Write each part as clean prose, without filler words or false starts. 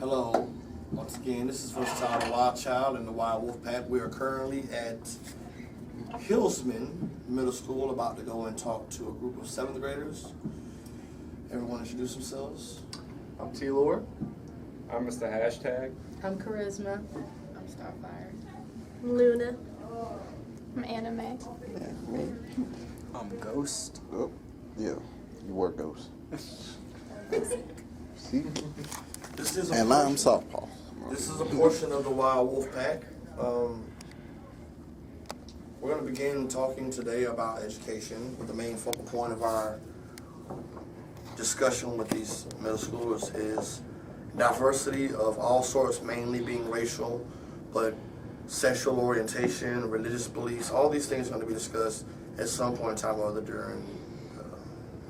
Hello, once again, this is Versatyle, the Wildchyld, and the Wild Wolf Pack. We are currently at Hilsman Middle School, about to go and talk to a group of 7th graders. Everyone introduce themselves. I'm T-Lord. I'm Mr. Hashtag. I'm Charisma. I'm Starfire. I'm Luna. I'm Anime. Yeah, me. I'm Ghost. Oh, yeah, you were Ghost. See? This is And I'm Softball. This is a portion of the Wild Wolf Pack. We're going to begin talking today about education, but the main focal point of our discussion with these middle schoolers is diversity of all sorts, mainly being racial, but sexual orientation, religious beliefs, all these things are going to be discussed at some point in time or other during the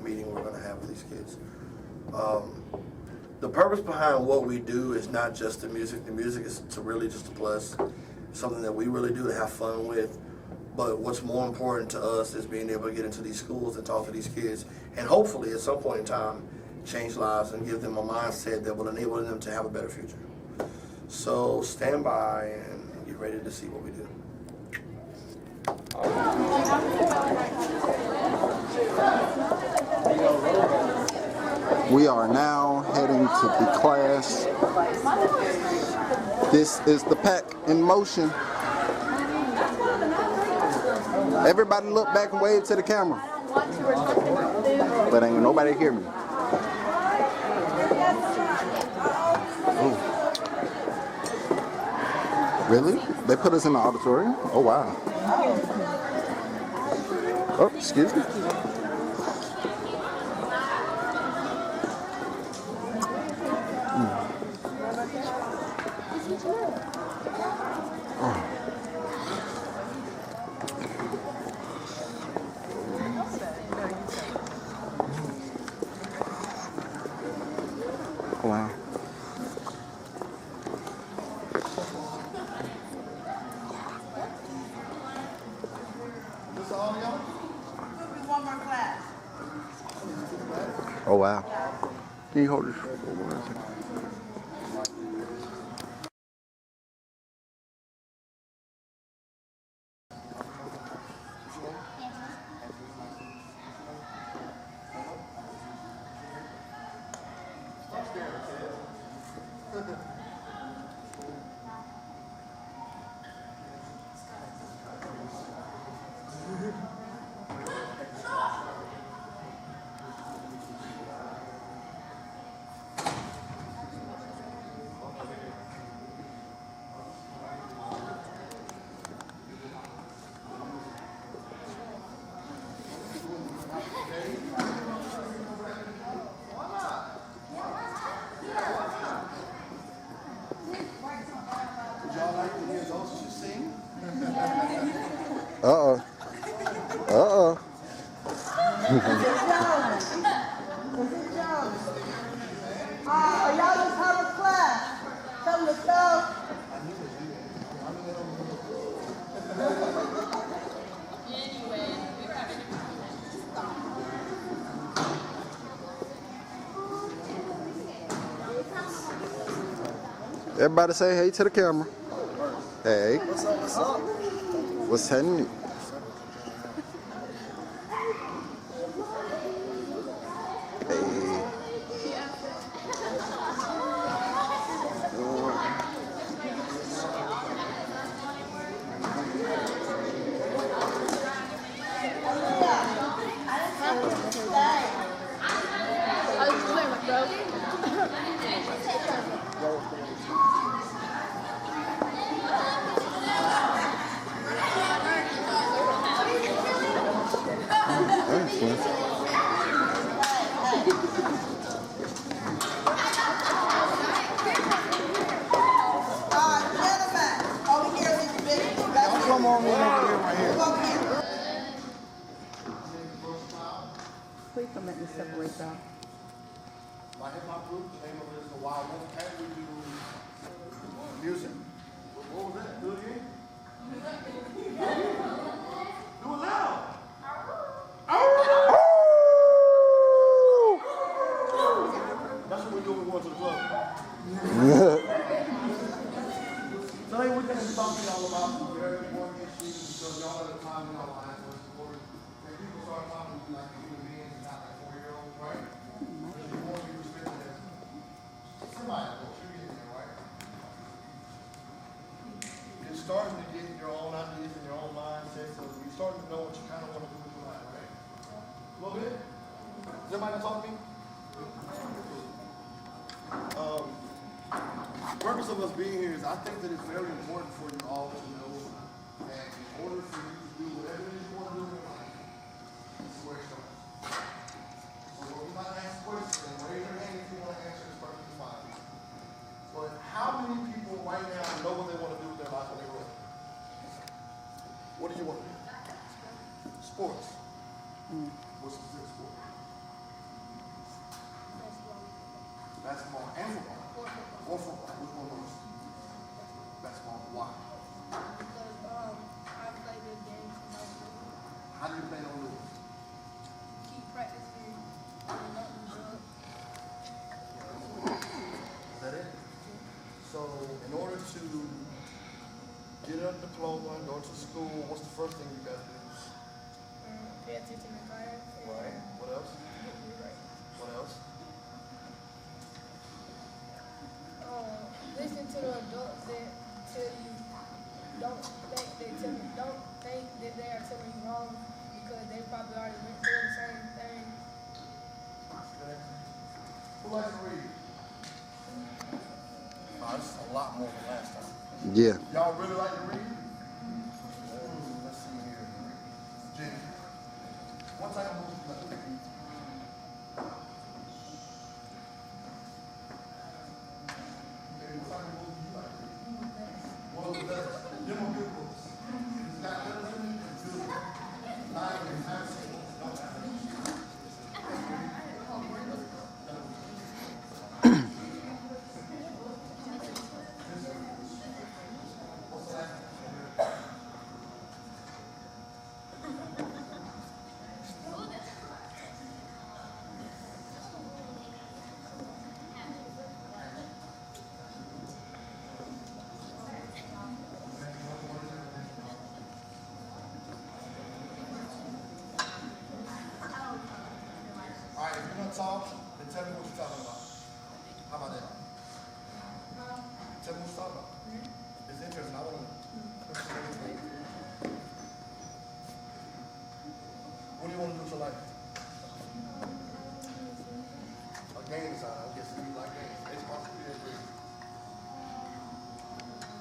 meeting we're going to have with these kids. The purpose behind what we do is not just the music. The music is really just a plus, something that we really do to have fun with. But what's more important to us is being able to get into these schools and talk to these kids, and hopefully at some point in time change lives and give them a mindset that will enable them to have a better future. So stand by and get ready to see what we do. We are now heading to the class. This is the pack in motion. Everybody look back and wave to the camera. But ain't nobody hear me. Ooh. Really? They put us in the auditorium? Oh, wow. Oh, excuse me. Wow. Oh wow. Can you hold this for 1 second? Uh-oh. Uh-oh. Y'all just have a class. Tell them to go. Everybody say hey to the camera. Hey. What's up? What's up? What's happening? Hey. Come on in right here. Please don't let me separate y'all. My hip hop group, the name of it is the Wild Wolf Pack. We do music. What was that? Do it again? Do it loud. That's what we do when we go to the club. somebody to talk to me? The purpose of us being here is I think that it's very important for you all to know that in order for you to do whatever it is you want to do in your life, this is where it starts. So we're not going to ask questions and raise your hand if you want to answer this perfectly fine. But how many people right now know what they want to do with their life when they grow up? What do you want to do? Sports. What's the favorite sport? Basketball and football. Or football. Which one most? Basketball. Why? Because I play the games in my room. How do you play on those? Keep practicing and not drugs. Is that it? So, in order to get a diploma, go to school, what's the first thing you got to do? Pay attention to class. Right. What else? What else? Listen to the adults that tell you don't think that they are telling you wrong because they probably already went through the same thing. Okay. Who likes to read? Oh, this is a lot more than last time. Yeah. Y'all really like to read? Let's see here. Jenny. What type of books do you like to read? Okay, what type of books do you like to read? Well, them are good books. It's got letters in it, it's good. Library, fancy books, don't have it. All right, if you're gonna talk, then tell me what you're talking about. How about that? Tell me what you're talking about. It's interesting. I want to. What do you want to do with your life? A game design. I guess you like games. It's supposed to be a great.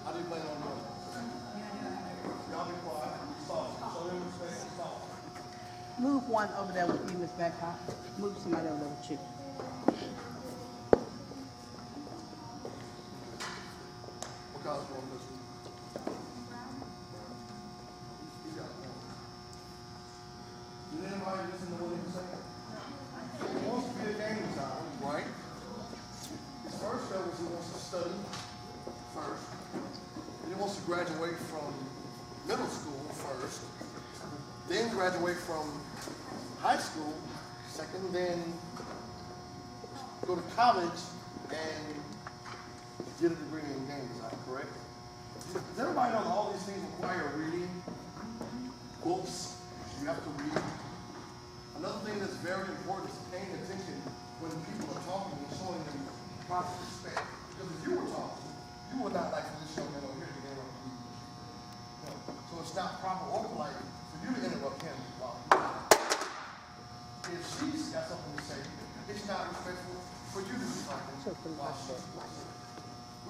How do you plan on doing it? Y'all be quiet. Soft. Show them respect. Soft. Move one over there with you, Miss Becca. Move somebody over there with you. What college you want to go to? You got one. Did anybody listen to what he was saying? He wants to be a game designer, right? His first goal is he wants to study first. Then he wants to graduate from middle school first. Then graduate from high school second, then go to college and get a degree in game design, correct? Does everybody know that all these things require reading? Books, you have to read. Another thing that's very important is paying attention when people are talking and showing them proper respect. Because if you were talking, you would not like for this young man over here to interrupt you. No. So it's not proper or polite for you to interrupt him while he's talking. If she's got something to say, it's not respectful for you to be talking while she's talking.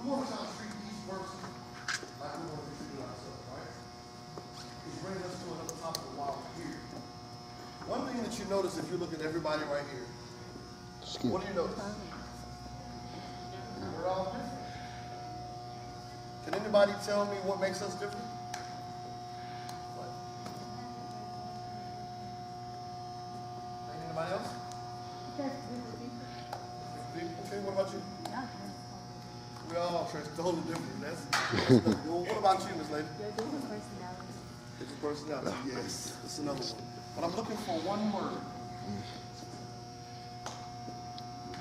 We want to try to treat each person like we want to be treated ourselves, right? Which brings us to another topic while we're here. One thing that you notice if you look at everybody right here, what do you notice? We're all different. Can anybody tell me what makes us different? What? Anybody else? Okay, what about you? We all totally different. That's well, what about you, Miss Lady? Your different personalities. Different personality. Yes, that's another one. But I'm looking for one word.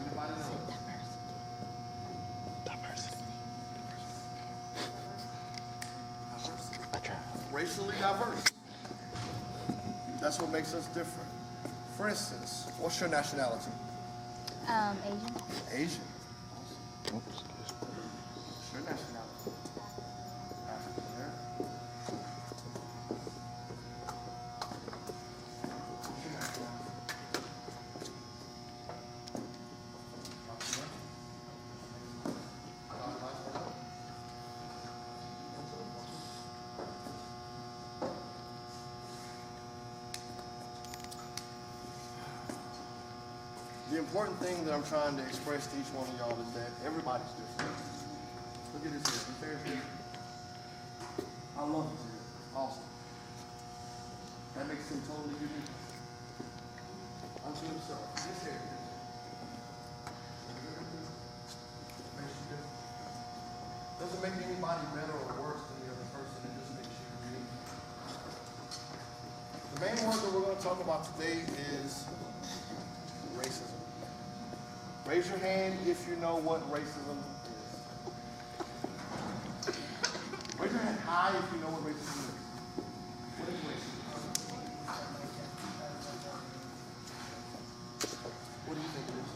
Anybody know? Racially diverse. That's what makes us different. For instance, what's your nationality? Asian. Asian. What's your nationality? African American. What's your nationality? The important thing that I'm trying to express to each one of y'all is that everybody's different. Look at this here. This hair is different. I love this hair. Awesome. That makes him totally unique. I'm to himself. This hair is different. Makes you different. Doesn't make anybody better or worse than the other person. It just makes you unique. The main word that we're going to talk about today is racism. Raise your hand if you know what racism is. Raise your hand high if you know what racism is. What is racism? What do you think it is?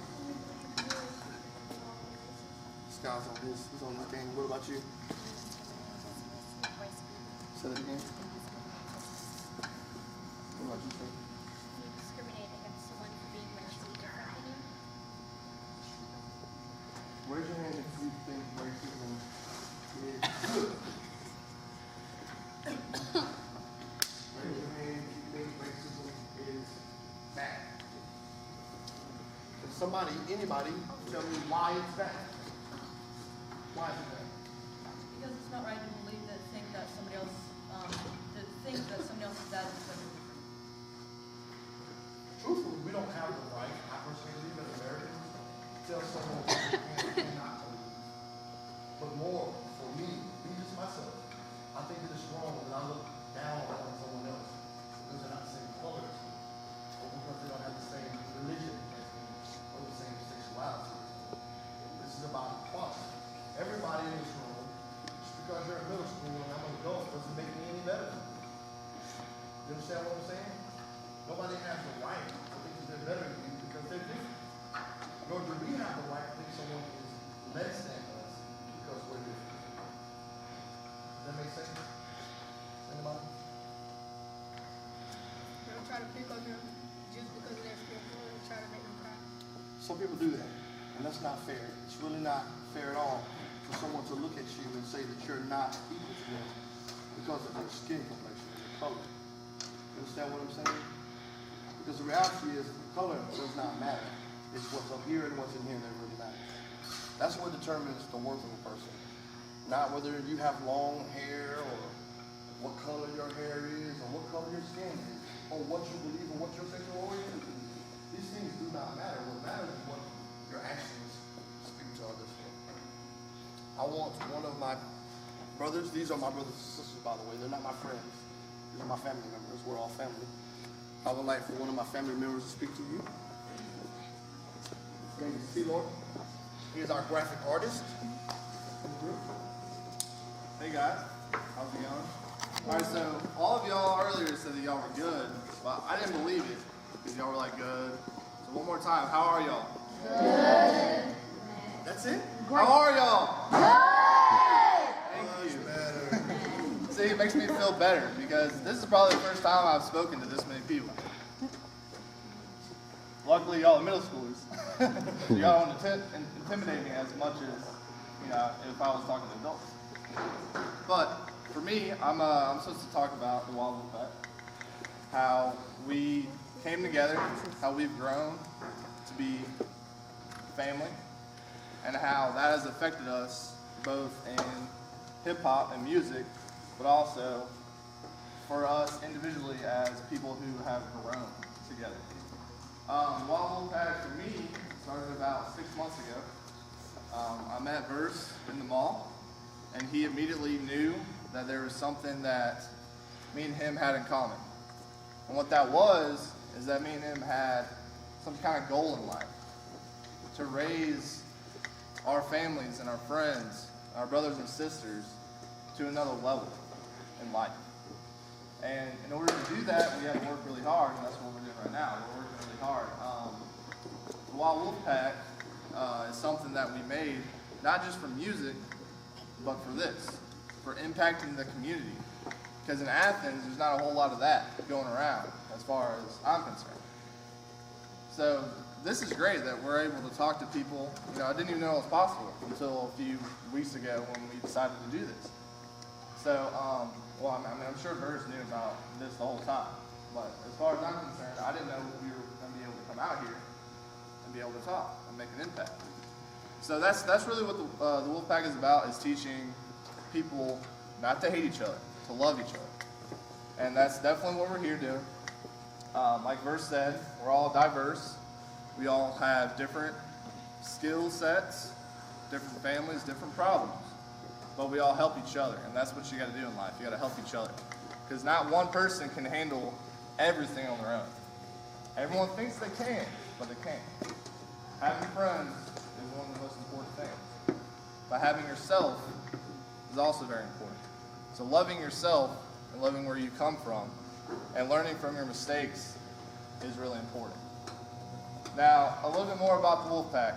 This guy's on his, he's on this game. What about you? Say that again. What about you, sir? You discriminate against someone for being racially different than you. Raise your hand if you think racism is good. Raise your hand if you think racism is bad. Can somebody, anybody, tell me why it's bad? Why is it bad? Because it's not right to believe that think that somebody else, to think that somebody else is bad because of different. Truthfully, we don't have the right, I personally believe as Americans, to tell someone what they can and cannot believe. But more, for me just myself, I think it is wrong when I look down on someone else because they're not the same color as me, or because they don't have the same religion as me, or the same sexuality as me. This is about equality. Everybody in this room, just because you're in middle school and I'm an adult, doesn't make me any better. You understand what I'm saying? Nobody has the right to think that they're better than you because they're different. Nor do we have the right to think someone is less than us because we're different. Does that make sense? Anybody? Don't try to pick on them just because of their skin color and try to make them cry. Some people do that, and that's not fair. It's really not fair at all for someone to look at you and say that you're not equal to them because of your skin complexion and your color. You understand what I'm saying? Because the reality is color does not matter. It's what's up here and what's in here that really matters. That's what determines the worth of a person. Not whether you have long hair or what color your hair is or what color your skin is or what you believe or what your sexual orientation is. These things do not matter. What matters is what your actions speak to others for. I want one of my brothers, these are my brothers and sisters by the way, they're not my friends. These are my family members. We're all family. I would like for one of my family members to speak to you. His name is T-Lord. He is our graphic artist. Hey guys, how's it going? Alright, so all of y'all earlier said that y'all were good, but I didn't believe it because y'all were like good. So one more time, how are y'all? Good. That's it? How are y'all? Much better. See, it makes me feel better because this is probably the first time I've spoken to this many people. Luckily, y'all are middle schoolers. Y'all don't intimidate me as much as, you know, if I was talking to adults. But for me, I'm supposed to talk about the Wildchyld, how we came together, how we've grown to be family, and how that has affected us both in hip hop and music, but also for us individually as people who have grown together. Wildchyld for me started about 6 months ago. I met Verse in the mall, and he immediately knew that there was something that me and him had in common. And what that was is that me and him had some kind of goal in life to raise our families and our friends, our brothers and sisters to another level in life. And in order to do that, we have to work really hard, and that's what we're doing right now. We're working really hard. The Wild Wolfpack is something that we made, not just for music, but for this, for impacting the community. Because in Athens, there's not a whole lot of that going around, as far as I'm concerned. So this is great that we're able to talk to people. You know, I didn't even know it was possible until a few weeks ago when we decided to do this. So, well, I mean, I'm sure Verse knew about this the whole time. But as far as I'm concerned, I didn't know we were going to be able to come out here and be be able to talk and make an impact. So that's really what the Wolfpack is about, is teaching people not to hate each other, to love each other. And that's definitely what we're here doing. Like Verse said, we're all diverse. We all have different skill sets, different families, different problems. But we all help each other, and that's what you got to do in life. You got to help each other. Because not one person can handle everything on their own. Everyone thinks they can, but they can't. Having friends is one of the most important things. But having yourself is also very important. So loving yourself and loving where you come from and learning from your mistakes is really important. Now, a little bit more about the Wolfpack.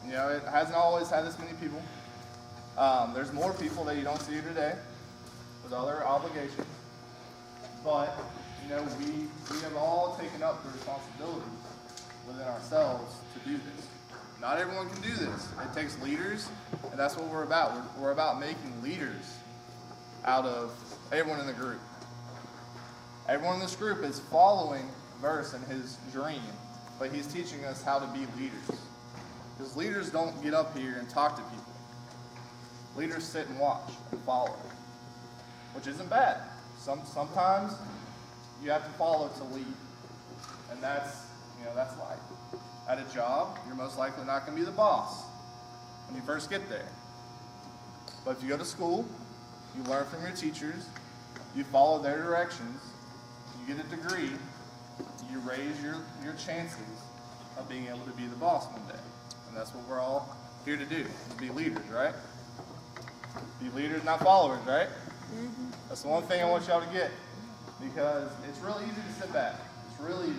You know, it hasn't always had this many people. There's more people that you don't see here today with other obligations. But, you know, we have all taken up the responsibility within ourselves to do this. Not everyone can do this. It takes leaders, and that's what we're about. We're about making leaders out of everyone in the group. Everyone in this group is following Verse and his dream, but he's teaching us how to be leaders. Because leaders don't get up here and talk to people. Leaders sit and watch and follow, which isn't bad. Sometimes you have to follow to lead, and that's life. At a job, you're most likely not going to be the boss when you first get there. But if you go to school, you learn from your teachers, you follow their directions, you get a degree, you raise your chances of being able to be the boss one day. And that's what we're all here to do, to be leaders, right? Be leaders, not followers, right? Mm-hmm. That's the one thing I want y'all to get, because it's really easy to sit back. It's really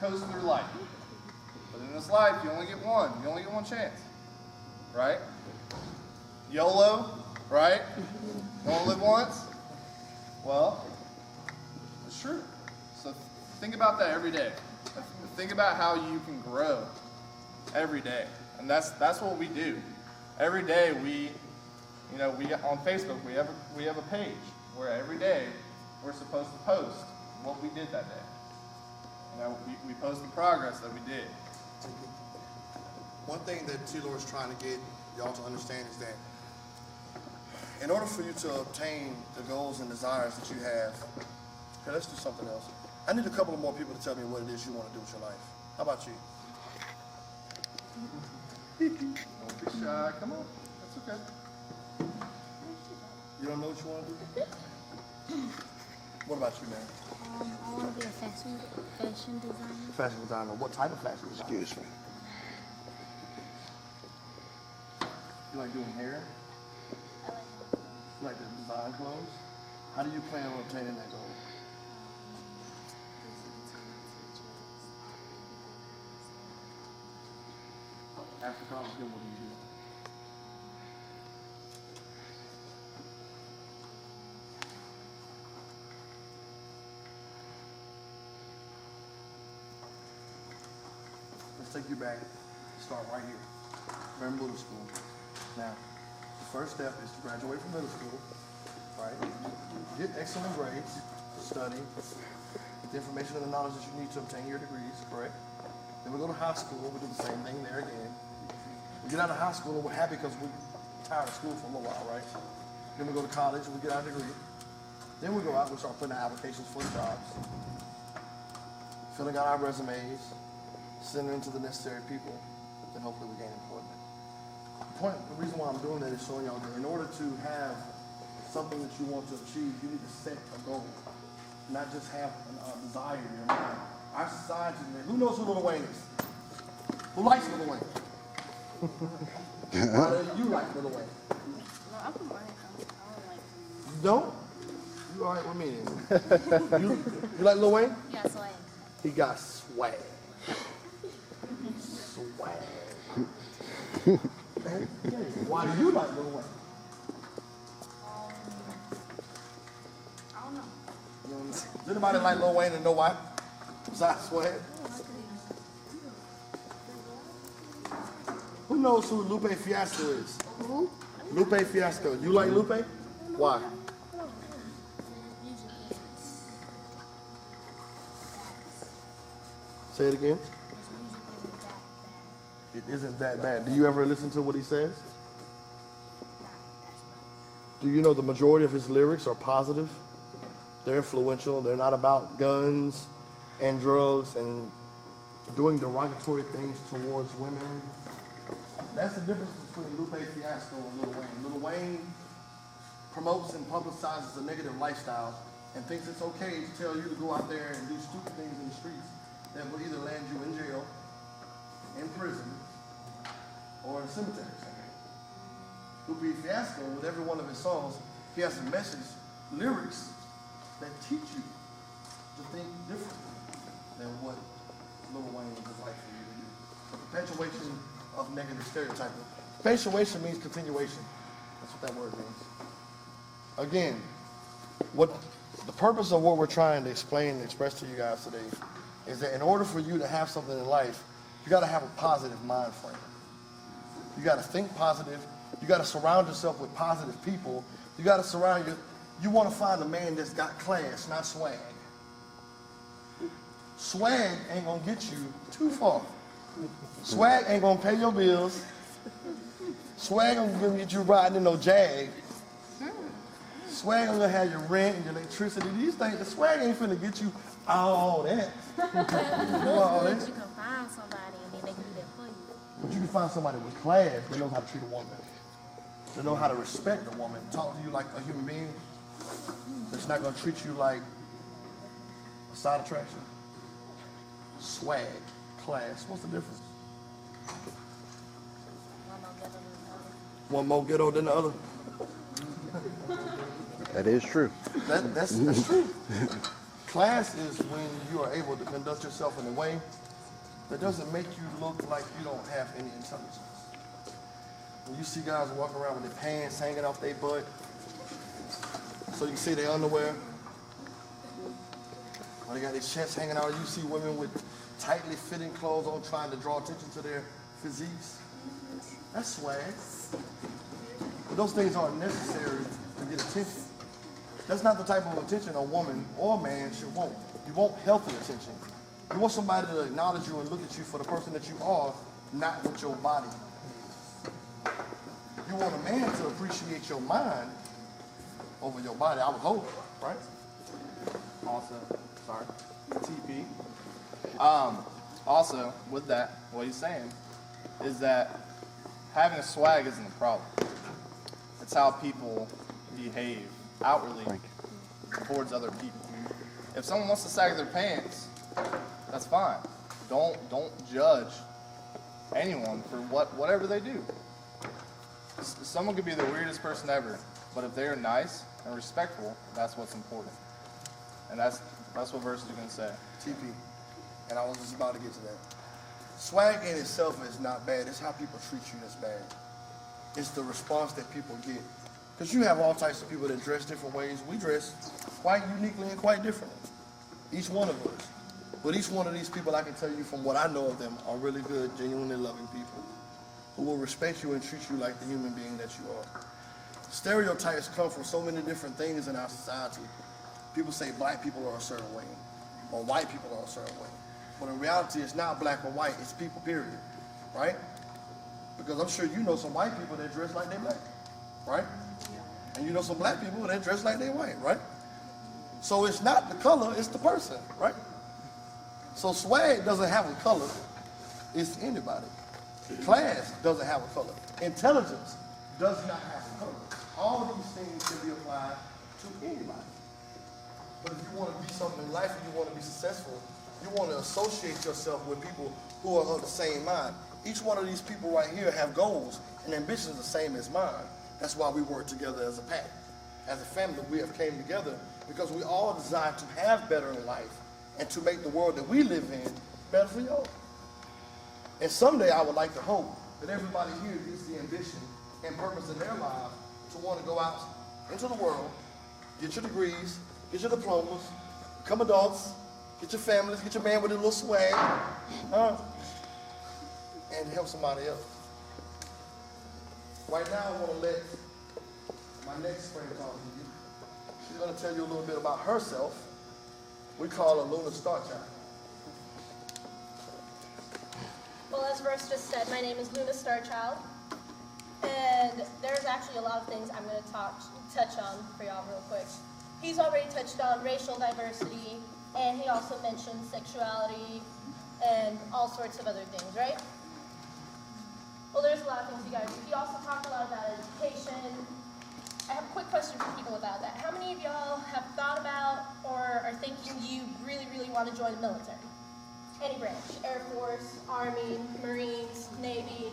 coast through life. But in this life, you only get one. You only get one chance, right? YOLO, right? You only live once. Well, it's true. So think about that every day. Think about how you can grow every day, and that's what we do. Every day we on Facebook we have a page where every day we're supposed to post what we did that day. You know, we post the progress that we did. One thing that T-Lord is trying to get y'all to understand is that in order for you to obtain the goals and desires that you have, okay, let's do something else. I need a couple of more people to tell me what it is you want to do with your life. How about you? Don't be shy. Come on. That's okay. You don't know what you want to do? What about you, man? I want to be a fashion designer. Fashion designer. What type of fashion designer? Excuse me. You like doing hair? I like You like to design clothes? How do you plan on obtaining that goal? After college, then what do you do? Let's take you back. Start right here. We're in middle school. Now, the first step is to graduate from middle school, right? Get excellent grades, study, get the information and the knowledge that you need to obtain your degrees, correct? Then we go to high school, we do the same thing there again. We get out of high school and we're happy because we're tired of school for a little while, right? Then we go to college and we get our degree. Then we go out and we start putting out applications for the jobs, filling out our resumes, sending them to the necessary people, then hopefully we gain employment. The reason why I'm doing that is showing y'all that in order to have something that you want to achieve, you need to set a goal, not just have a desire in your mind. Our society, who knows who Lil Wayne is? Who likes Lil Wayne? Why do you like Lil Wayne? No, I'm from Barnett. I don't like him. You don't? You all right with me then? you like Lil Wayne? Yeah, so I am. He got swag. Swag. Why do you like Lil Wayne? I don't know. Does anybody like Lil Wayne and know why? Besides swag? Who knows who Lupe Fiasco is? Who? Lupe Fiasco. You like Lupe? Why? Say it again. it isn't that bad. Do you ever listen to what he says? Do you know the majority of his lyrics are positive? They're influential. They're not about guns and drugs and doing derogatory things towards women. That's the difference between Lupe Fiasco and Lil Wayne. Lil Wayne promotes and publicizes a negative lifestyle and thinks it's okay to tell you to go out there and do stupid things in the streets that will either land you in jail, in prison, or in a cemetery. Lupe Fiasco, with every one of his songs, he has a message, lyrics that teach you to think differently than what Lil Wayne would like for you to do. The perpetuation of negative stereotyping. Perpetuation means continuation. That's what that word means. Again, what the purpose of what we're trying to explain and express to you guys today is that in order for you to have something in life, you got to have a positive mind frame. You got to think positive. You got to surround yourself with positive people. You got to surround you want to find a man that's got class, not swag. Swag ain't going to get you too far. Swag ain't going to pay your bills. Swag ain't going to get you riding in no Jag. Swag ain't going to have your rent and your electricity. These things, the swag ain't finna get you all that. All that. You can find somebody and then they can do that for you. But you can find somebody with class that knows how to treat a woman. They know how to respect a woman, talk to you like a human being. That's not going to treat you like a side attraction. Swag, class, what's the difference? One more ghetto than the other. That is true. That's true. Class is when you are able to conduct yourself in a way that doesn't make you look like you don't have any intelligence. When you see guys walking around with their pants hanging off their butt, so you can see their underwear, or they got their chests hanging out, you see women with tightly fitting clothes on trying to draw attention to their physiques. That's swag. But those things aren't necessary to get attention. That's not the type of attention a woman or a man should want. You want healthy attention. You want somebody to acknowledge you and look at you for the person that you are, not with your body. You want a man to appreciate your mind over your body, I would hope, right? Also, sorry, TP. Also, with that, what he's saying is that having a swag isn't a problem. It's how people behave outwardly towards other people. If someone wants to sag their pants, that's fine. Don't judge anyone for whatever they do. Someone could be the weirdest person ever, but if they're nice and respectful, that's what's important. And that's what verses are going to say. TP. And I was just about to get to that. Swag in itself is not bad. It's how people treat you that's bad. It's the response that people get. Because you have all types of people that dress different ways. We dress quite uniquely and quite differently. Each one of us. But each one of these people, I can tell you from what I know of them, are really good, genuinely loving people who will respect you and treat you like the human being that you are. Stereotypes come from so many different things in our society. People say black people are a certain way, or white people are a certain way. But in reality, it's not black or white, it's people, period, right? Because I'm sure you know some white people that dress like they black, right? And you know some black people that dress like they white, right? So it's not the color, it's the person, right? So swag doesn't have a color, it's anybody. Class doesn't have a color. Intelligence does not have a color. All these things can be applied to anybody. But if you want to be something in life and you want to be successful, you want to associate yourself with people who are of the same mind. Each one of these people right here have goals and ambitions the same as mine. That's why we work together as a pack. As a family, we have came together because we all desire to have better in life and to make the world that we live in better for y'all. And someday I would like to hope that everybody here gets the ambition and purpose in their lives to want to go out into the world, get your degrees, get your diplomas, become adults, get your families, get your man with a little swag, and help somebody else. Right now, I want to let my next friend talk to you. She's going to tell you a little bit about herself. We call her Luna Starchild. Well, as Verse just said, my name is Luna Starchild, and there's actually a lot of things I'm going to touch on for y'all real quick. He's already touched on racial diversity, and he also mentioned sexuality and all sorts of other things, right? Well, there's a lot of things you guys do. He also talked a lot about education. I have a quick question for people about that. How many of y'all have thought about or are thinking you really, really want to join the military? Any branch, Air Force, Army, Marines, Navy,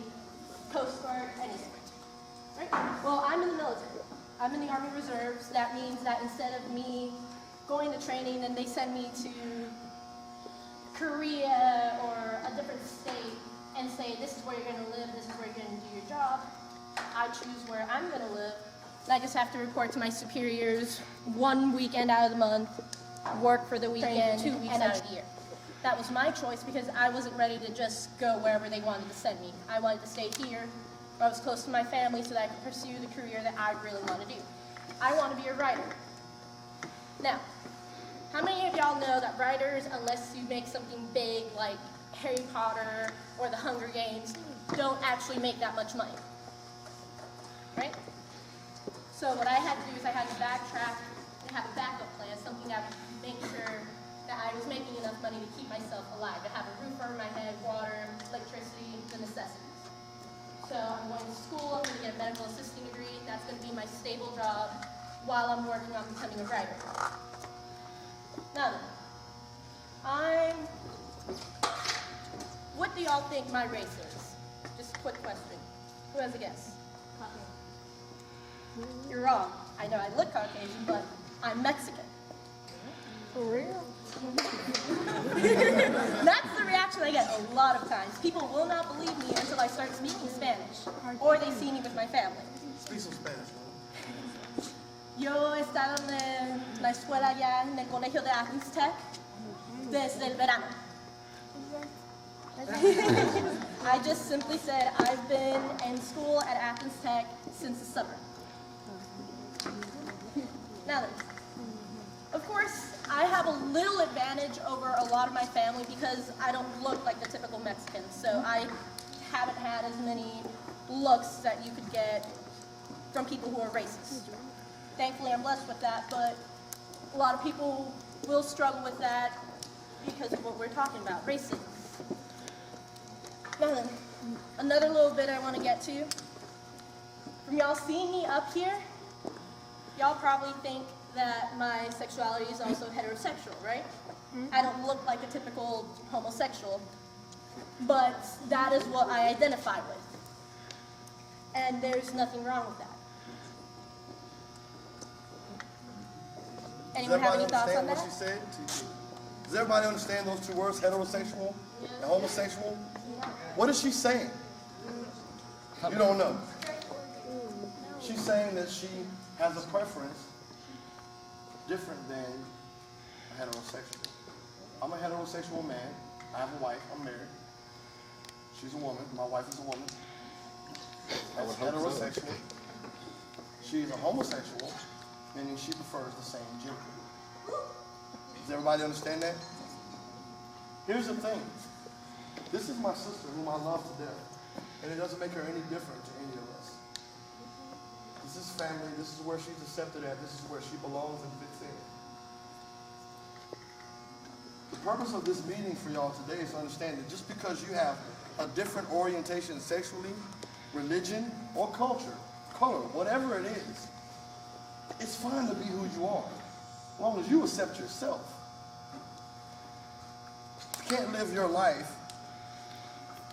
Coast Guard, anything. Right? Well, I'm in the military. I'm in the Army Reserves. That means that instead of me going to training and they send me to Korea or a different state and say, this is where you're going to live, this is where you're going to do your job, I choose where I'm going to live. And I just have to report to my superiors 1 weekend out of the month, work for the weekend, 2 weeks out of the year. That was my choice because I wasn't ready to just go wherever they wanted to send me. I wanted to stay here, where I was close to my family so that I could pursue the career that I really want to do. I want to be a writer. Now, how many of y'all know that writers, unless you make something big like Harry Potter or the Hunger Games, don't actually make that much money? Right? So what I had to do is I had to backtrack and have a backup plan, something that would make sure that I was making enough money to keep myself alive, to have a roof over my head, water, electricity, the necessities. So I'm going to school, I'm going to get a medical assisting degree, that's going to be my stable job while I'm working on becoming a writer. Now then, what do y'all think my race is? Just a quick question. Who has a guess? You're wrong. I know I look Caucasian, but I'm Mexican. For real? That's the reaction I get a lot of times. People will not believe me until I start speaking Spanish, or they see me with my family. Speak some Spanish, man. Yo he estado en la escuela allá en el colegio de Athens Tech desde el verano. I just simply said I've been in school at Athens Tech since the summer. Now then, of course, I have a little advantage over a lot of my family because I don't look like the typical Mexican, so I haven't had as many looks that you could get from people who are racist. Thankfully, I'm blessed with that, but a lot of people will struggle with that because of what we're talking about, racism. Now then, another little bit I want to get to. From y'all seeing me up here, y'all probably think that my sexuality is also heterosexual, right? I don't look like a typical homosexual, but that is what I identify with. And there's nothing wrong with that. Anyone have any thoughts on that? What she said? Does everybody understand those two words, heterosexual and homosexual? What is she saying? You don't know. She's saying that she has a preference different than a heterosexual. I'm a heterosexual man. I have a wife. I'm married. She's a woman. My wife is a woman. That's heterosexual. She's a homosexual, meaning she prefers the same gender. Does everybody understand that? Here's the thing. This is my sister whom I love to death, and it doesn't make her any different to any of us. This is family. This is where she's accepted at. This is where she belongs and fits in. The purpose of this meeting for y'all today is to understand that just because you have a different orientation sexually, religion, or culture, color, whatever it is, it's fine to be who you are, as long as you accept yourself. You can't live your life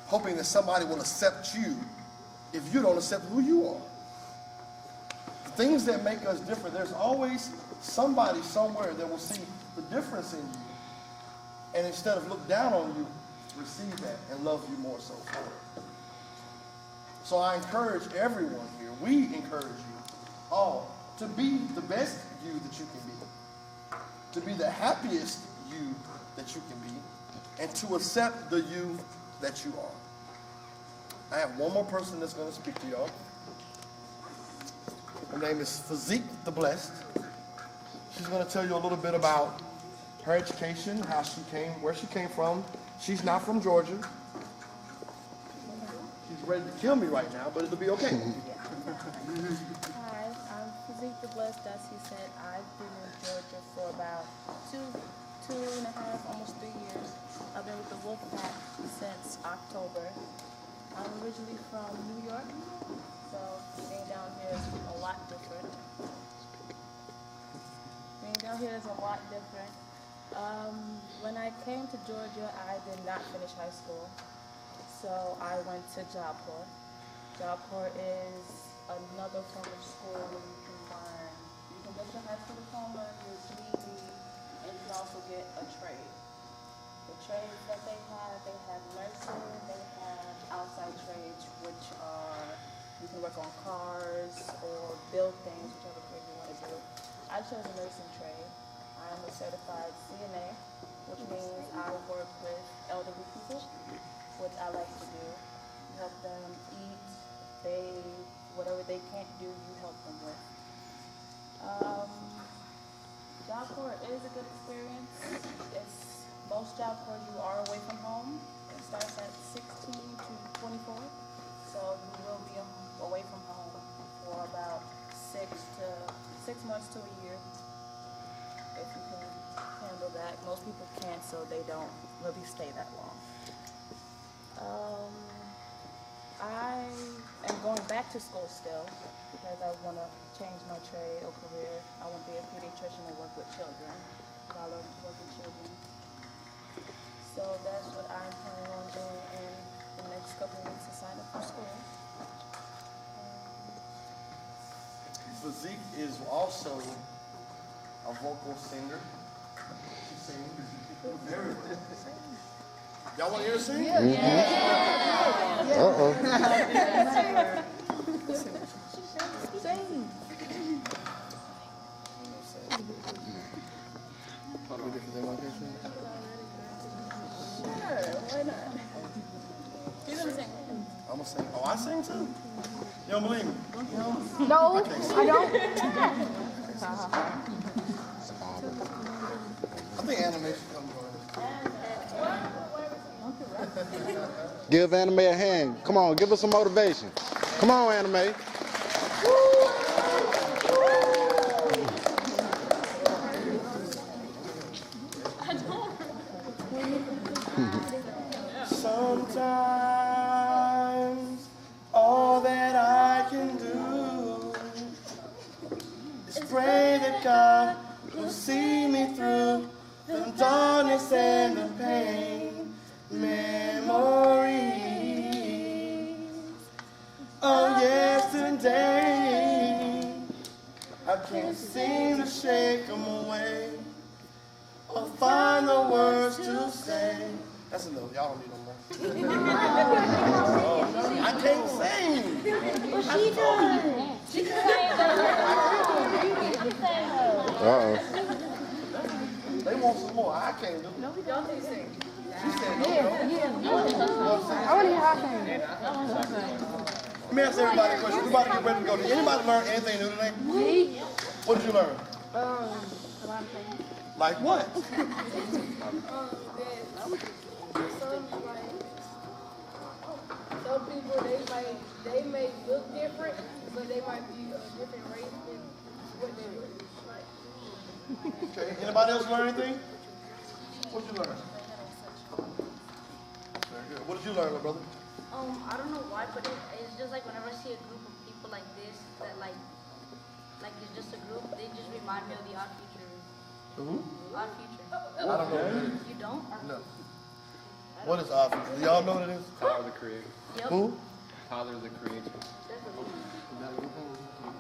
hoping that somebody will accept you if you don't accept who you are. The things that make us different, there's always somebody somewhere that will see the difference in you, and instead of look down on you, receive that and love you more so for it. So I encourage everyone here, we encourage you all to be the best you that you can be, to be the happiest you that you can be, and to accept the you that you are. I have one more person that's going to speak to y'all. Her name is Physique the Blessed. She's going to tell you a little bit about her education, how she came, where she came from. She's not from Georgia. ready to kill me right now, but it'll be okay. Hi, I'm Physique the Blessed. As he said, I've been in Georgia for about two and a half, almost 3 years. I've been with the Wolfpack since October. I'm originally from New York, so being down here is a lot different. When I came to Georgia, I did not finish high school, so I went to Job Corps. Job Corps is another form of school where you can get your high school diploma, your GED, and you can also get a trade. The trades that they have nursing, they have outside trades, which are, you can work on cars or build things, whichever trade you want to do. I chose a nursing trade. I am a certified CNA, which means I work with elderly people, which I like to do. Help them eat, bathe, whatever they can't do, you help them with. Job Corps is a good experience. Most Job Corps you are away from home. It starts at 16 to 24, so you will be away from home for about 6 months to a year. If you can handle that. Most people can't, so they don't really stay that long. I am going back to school still because I want to change my trade or career. I want to be a pediatrician and work with children. I love to work with children. So that's what I'm planning on doing in the next couple of weeks to sign up for school. Physique is also a vocal singer. She sings very well. Y'all want to hear her sing? Uh-oh. I'm gonna sing. Oh, I sing too? You don't believe me? No, I don't. I think animation comes on. Give Anime a hand. Come on, give us some motivation. Come on, Anime. Sometimes all that I can do is pray that God will see me through the darkness and the pain. Memories of yesterday, I can't seem to shake them away or find the words to say. That's enough. Y'all don't need no more. I can't sing. Well, she does. She can Uh-oh. They want some more. I can't do it. No, we don't need to sing. She said no. Yeah. I want to hear how sing. Let me ask everybody a question. We about to get ready to go. Did anybody learn anything new today? What did you learn? A lot of things. Like what? Some people they may look different, but they might be a different race than what they look like. Okay. Anybody else learn anything? What did you learn? Very good. What did you learn, little brother? I don't know why, but it's just like whenever I see a group of people like this, that like it's just a group, they just remind me of the Odd Future. Who? Odd Future. I don't know. You don't? No. What is Odd Future? Do y'all know what it is? Tyler the Creator. Yep. Who? Tyler the Creator.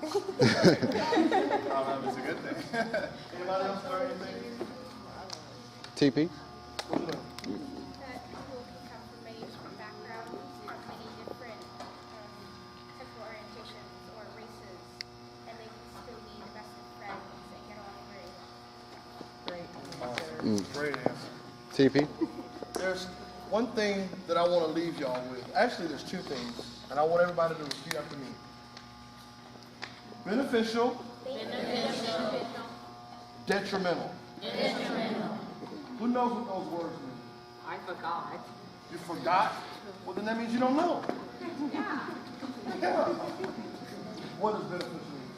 It's a good thing. Anybody else learn anything? TP? What you learn? That people can come from many different backgrounds, from many different sexual orientations or races, and they can still be the best of friends and get along great. Great answer. TP? There's one thing that I want to leave y'all with. Actually, there's two things, and I want everybody to repeat after me. Beneficial. Detrimental. Who knows what those words mean? I forgot. You forgot? Well, then that means you don't know. Yeah. What does beneficial mean?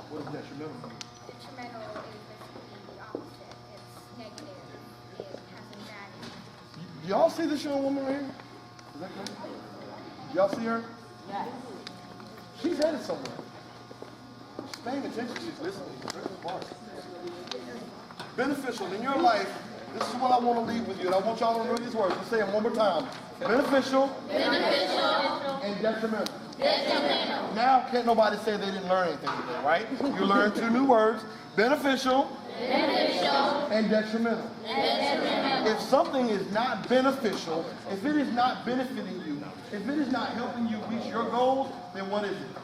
What is detrimental? Detrimental is basically the opposite. It's negative. It has a bad impact. Y'all see this young woman right here? Is that correct? Y'all see her? Yes. She's headed somewhere. She's paying attention. She's listening. She's very smart. Beneficial in your life. This is what I want to leave with you, and I want y'all to remember these words. Let's say them one more time. Beneficial. And detrimental. Now, can't nobody say they didn't learn anything today, right? You learned 2 new words. Beneficial. And detrimental. If something is not beneficial, if it is not benefiting you, if it is not helping you reach your goals, then what is it?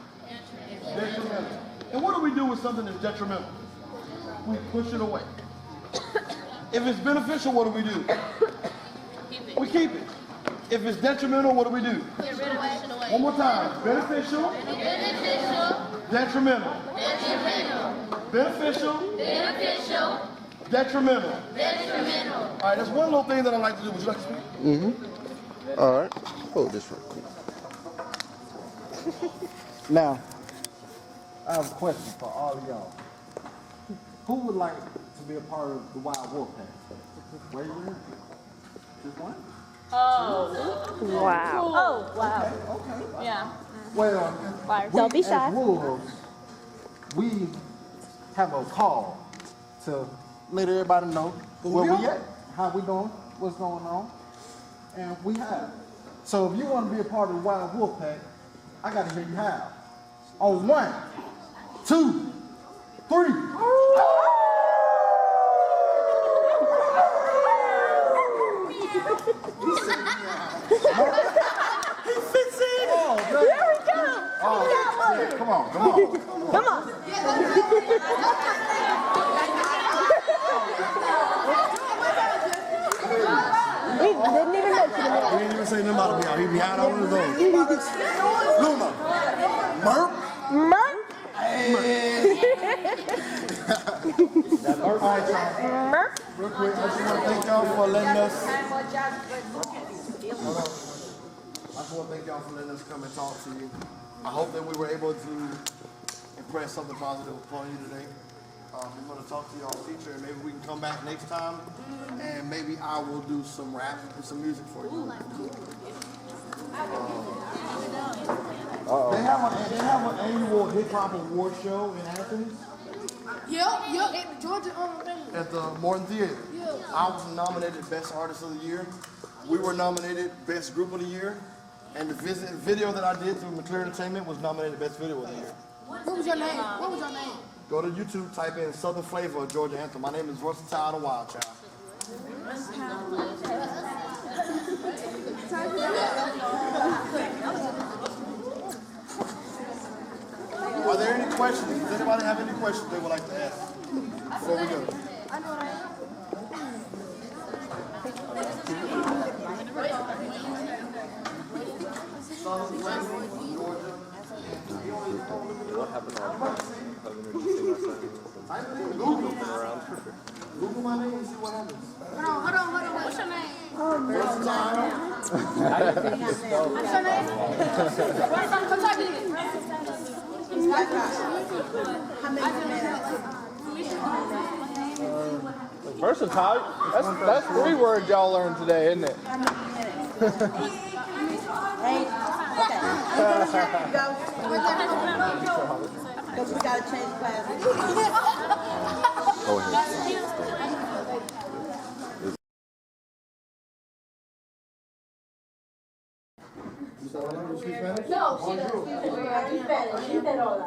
Detrimental. And what do we do with something that's detrimental? We push it away. If it's beneficial, what do we do? We keep it. If it's detrimental, what do we do? One more time. Beneficial. Detrimental. Beneficial. Detrimental. All right, there's one little thing that I like to do. Would you like to speak? Mm-hmm. All right. Hold this real quick. Now, I have a question for all of y'all. Who would like to be a part of the Wild Wildchyld? Where you in? Just one? Oh. Wow. Oh, wow. Okay. Yeah. Well, Don't be as shy. wolves, we have a call to let everybody know where we at, how we doing, what's going on, and we have. So if you want to be a part of the Wild Wildchyld, I got to hear you how. On 1, 2, 3. He fits in. Oh, there we go. Oh, yeah, come on. Come on. We didn't even mention it. He didn't even say nothing about me. He behind all of those. Luna. Merp. Merp. All right, y'all. Merp. Real quick, I just want to thank y'all for letting us. Hold on. I just want to thank y'all for letting us come and talk to you. I hope that we were able to impress something positive upon you today. We're going to talk to y'all future, and maybe we can come back next time, and maybe I will do some rap and some music for you. They have an annual hip hop award show in Athens. Yep, at the Georgia thing. At the Morton Theater. Yeah. I was nominated Best Artist of the Year. We were nominated Best Group of the Year. And the video that I did through McClure Entertainment was nominated Best Video of the Year. What was your name? What was your name? Go to YouTube, type in Southern Flavor of Georgia Anthem. My name is Versatyle the Wildchyld. Are there any questions? Does anybody have any questions they would like to ask before we go? Southern Flavor, Georgia. What happened on Google my name and see what happens. Hold on. What's your name? Versatile. What's your name? Come talk to me. Versatile? That's 3 words y'all learned today, isn't it? Because we gotta change classes. Go ahead. No, she doesn't. She's Spanish. She said hola.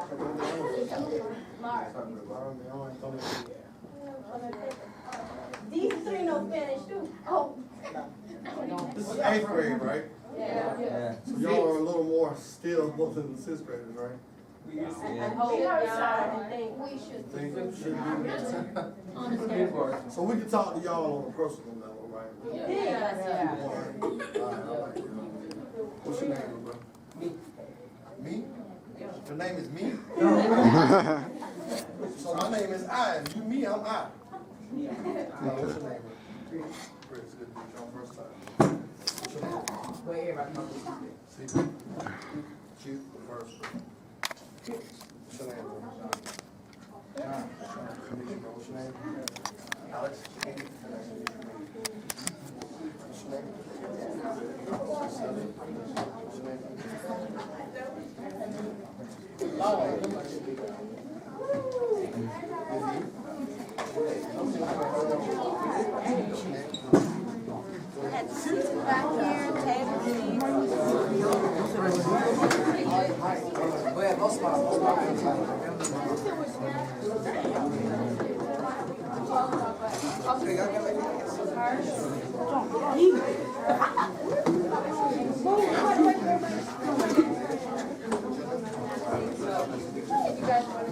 These 3 know Spanish too. Oh. This is 8th grade, right? Yeah. So y'all are a little more still than the 6th graders, right? So we can talk to y'all on a personal level, right? Yeah. Alright. What's your name, bro? Me? Your name is me? So my name is I. If you me, I'm I. What's your name? Chris, good to meet you on Versatyle. What's your name? Well, everybody knows this. See? Cute, first. What's your name, bro? John. What's your name? Alex. What's your name? Back here,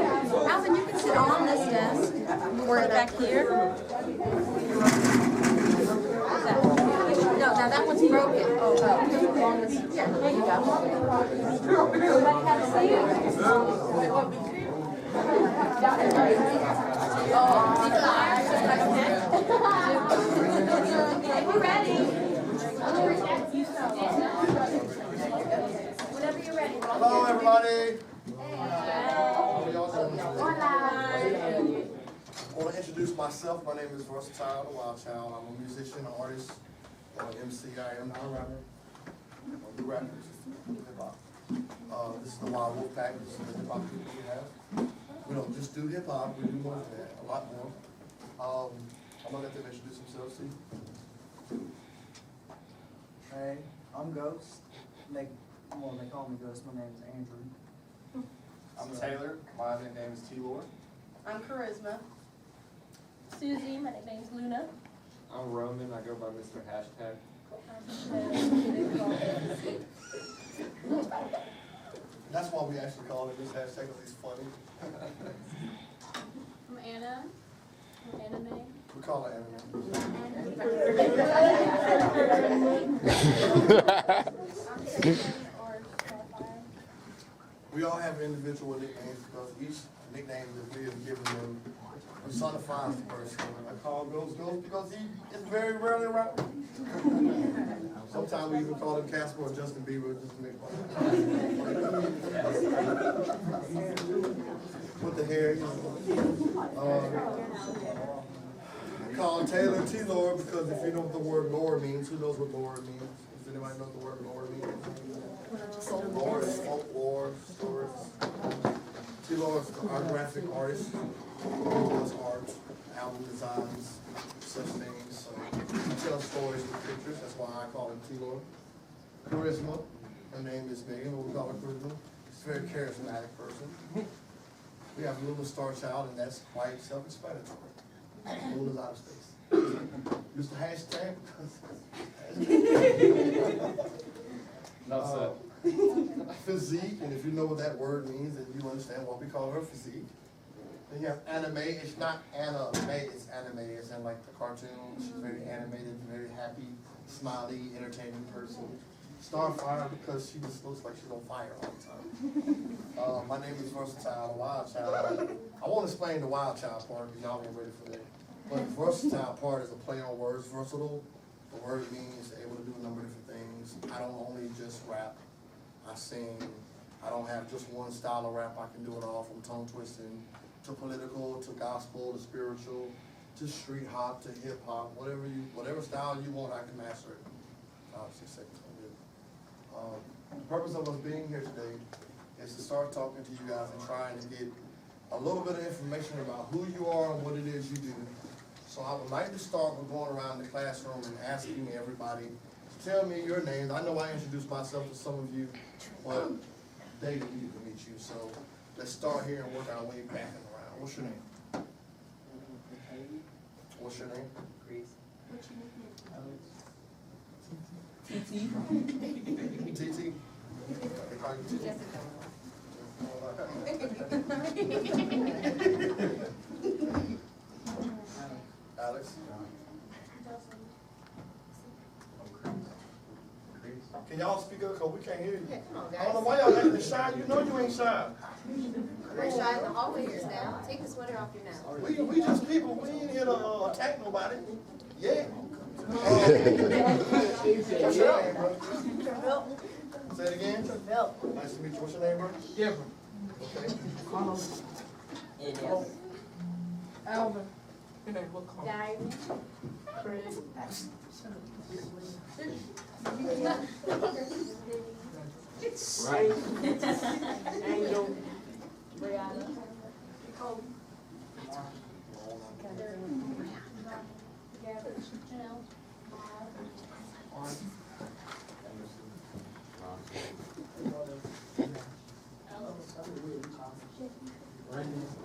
table Alvin, you can sit on this desk or back here. No, now that one's broken. Oh, yeah, there you go. We're ready. Whenever you're ready. Hello, everybody. I want to introduce myself. My name is Versatyle, the Wildchyld. I'm a musician, an artist, an MC. I am not a rapper. I do rap music, hip-hop. This is the Wild Wolf Pack. This is the hip-hop people we have. We don't just do hip-hop. We do more than that, a lot more. I'm going to let them introduce themselves to you. Hey, I'm Ghost. They call me Ghost. My name is Andrew. I'm Taylor. My nickname is T-Lord. I'm Charisma. Susie, my nickname's Luna. I'm Roman. I go by Mr. Hashtag. That's why we actually call it this hashtag, because he's funny. I'm Anna. I'm Anime. We call it anime. We all have individual nicknames because each nickname that we have given them personifies the person. I call Ghost because he is very rarely around. Sometimes we even call him Casper or Justin Bieber just to make fun. With the hair, you know. I call Taylor T-Lord because if you know what the word lore means, who knows what lore means? Does anybody know what the word lore means? Lore is folklore, stories. T-Lord is our graphic artist. He does art, album designs, such things. So he tells stories with pictures. That's why I call him T-Lord. Charisma. Her name is Megan, but we call her Charisma. She's a very charismatic person. We have Luna Starchild, and that's quite self-explanatory. Luna's out of space. Use the hashtag. Physique, and if you know what that word means, then you understand why we call her physique. Then you have anime. It's not anime, it's anime. It's in like the cartoon. She's very animated, very happy, smiley, entertaining person. Starfire because she just looks like she's on fire all the time. My name is Versatyle, the Wildchyld. I won't explain the Wildchyld part because y'all ain't ready for that. But the Versatile part is a play on words. Versatile, the word means able to do a number of different things. I don't only just rap. I sing. I don't have just one style of rap. I can do it all from tongue twisting to political, to gospel, to spiritual, to street hop, to hip hop, whatever style you want, I can master it. 5, 6 seconds. The purpose of us being here today is to start talking to you guys and trying to get a little bit of information about who you are and what it is you do. So I would like to start with going around the classroom and asking everybody to tell me your names. I know I introduced myself to some of you, but they didn't get to meet you. So let's start here and work our way back and around. What's your name? What's your name? Chris. What's your nickname? TT. TT? They call you TT? Alex? Can y'all speak up, cause we can't hear you? Yeah, come on, I don't know guys. why y'all acting shy, you know you ain't shy. We're shy in the hallways now. Take the sweater off your now. We just people, we ain't here to attack nobody. Yeah. What's your name, bro? Treville. Say it again. Treville. Nice to meet you. What's your name, bro? Different. Okay. Alvin. Diamond. Right. Angel. Brianna. Nicole. Janelle.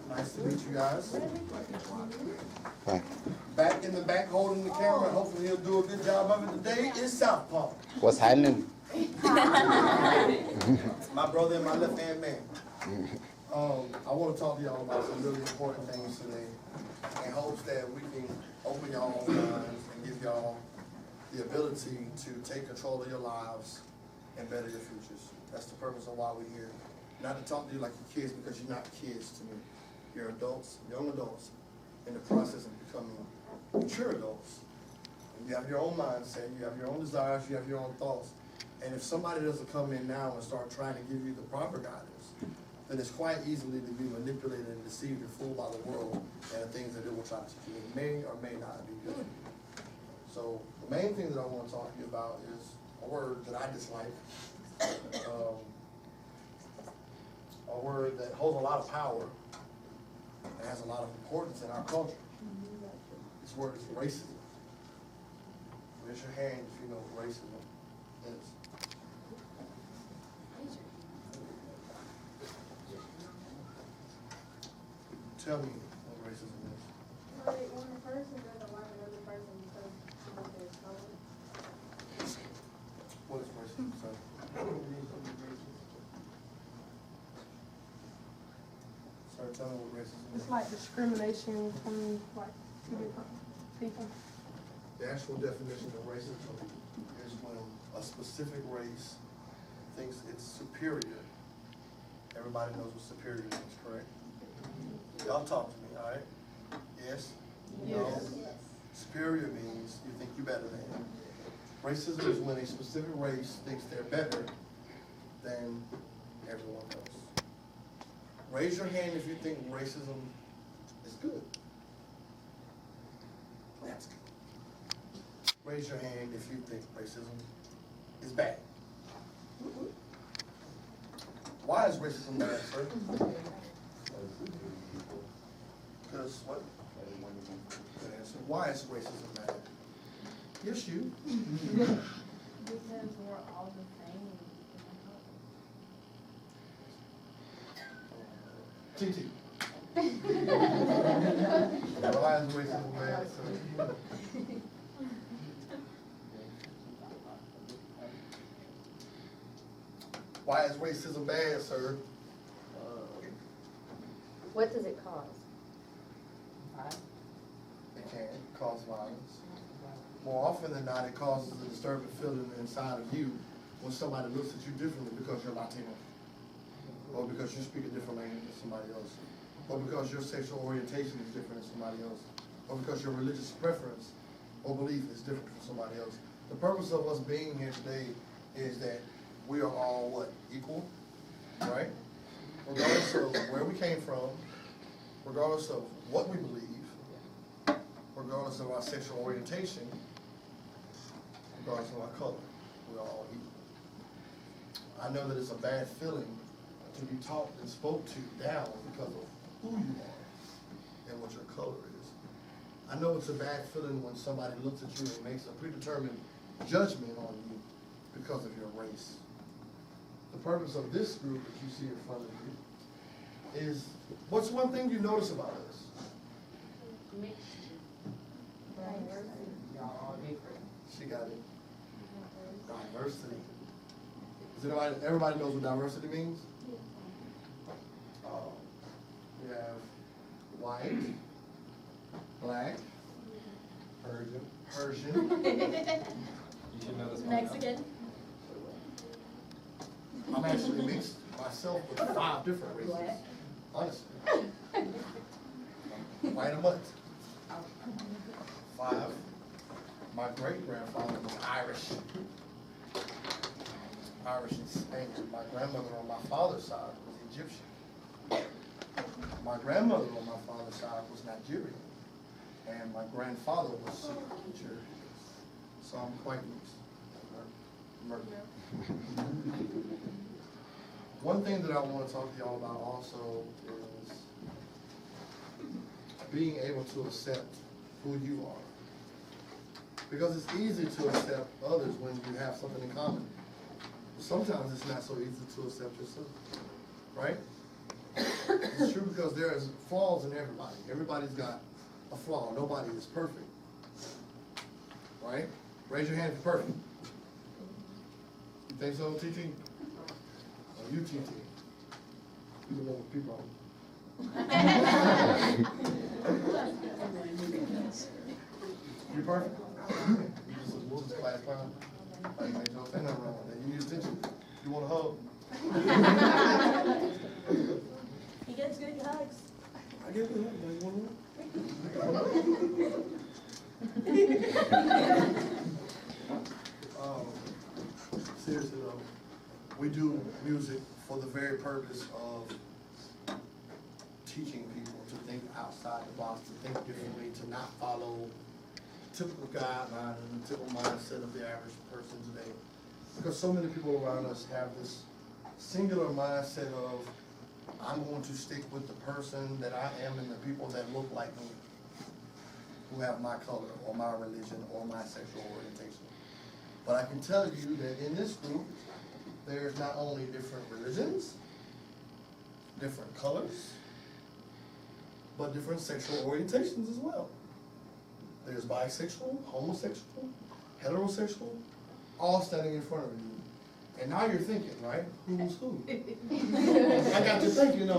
Nice to meet you guys. Back in the back holding the camera, hopefully he'll do a good job of it today, is Southpaw. What's happening? My brother and my left-hand man. I want to talk to y'all about some really important things today in hopes that we can open y'all's minds and give y'all the ability to take control of your lives and better your futures. That's the purpose of why we're here. Not to talk to you like you're kids, because you're not kids to me. You're adults, young adults, in the process of becoming mature adults. And you have your own mindset, you have your own desires, you have your own thoughts. And if somebody doesn't come in now and start trying to give you the proper guidance, then it's quite easily to be manipulated and deceived and fooled by the world and the things that it will try to teach you. It may or may not be good. So the main thing that I want to talk to you about is a word that I dislike, a word that holds a lot of power and has a lot of importance in our culture. This word is racism. Raise your hand if you know what racism is. Tell me what racism is. When a person doesn't like another person because of their color. What is racism, sir? Sir, tell me what racism is. It's like discrimination between like two different people. The actual definition of racism is when a specific race thinks it's superior. Everybody knows what superior means, correct? Y'all talk to me, all right? Yes? No? Superior means you think you're better than. Racism is when a specific race thinks they're better than everyone else. Raise your hand if you think racism is good. That's good. Raise your hand if you think racism is bad. Why is racism bad, sir? Because what? Good answer. Why is racism bad? Yes, you. Because we're all the same. TT. Why is racism bad, sir? Why is racism bad, sir? What does it cause? It can cause violence. More often than not, it causes a disturbing feeling inside of you when somebody looks at you differently because you're Latino, or because you speak a different language than somebody else, or because your sexual orientation is different than somebody else, or because your religious preference or belief is different from somebody else. The purpose of us being here today is that we are all what? Equal, right? Regardless of where we came from, regardless of what we believe, regardless of our sexual orientation, regardless of our color, we're all equal. I know that it's a bad feeling to be taught and spoke to down because of who you are and what your color is. I know it's a bad feeling when somebody looks at you and makes a predetermined judgment on you because of your race. The purpose of this group that you see in front of you is, what's one thing you notice about us? She got it. Diversity. Does everybody knows what diversity means? We have white, black, Persian, You should know this one. Mexican. actually mixed myself with 5 different races, honestly. White and mutt. 5. My great-grandfather was Irish. Irish and Spanish. My grandmother on my father's side was Egyptian. My grandmother on my father's side was Nigerian. And my grandfather was Sikh teacher. So I'm quite mixed. One thing that I want to talk to y'all about also is being able to accept who you are. Because it's easy to accept others when you have something in common. Sometimes it's not so easy to accept yourself, right? It's true because there's flaws in everybody. Everybody's got a flaw. Nobody is perfect, right? Raise your hand if you're perfect. You think so, TT? Or you, TT? You the one with people. You perfect? You just class clown. Like, don't say nothing wrong with that. You need attention. You want a hug? He gets good hugs. I give you a hug. You want a hug? Seriously though, we do music for the very purpose of teaching people to think outside the box, to think differently, to not follow typical guidelines and the typical mindset of the average person today. Because so many people around us have this singular mindset of, I'm going to stick with the person that I am and the people that look like me, who have my color or my religion or my sexual orientation. But I can tell you that in this group, there's not only different religions, different colors, but different sexual orientations as well. There's bisexual, homosexual, heterosexual, all standing in front of you. And now you're thinking, right? Who's who? I got you thinking,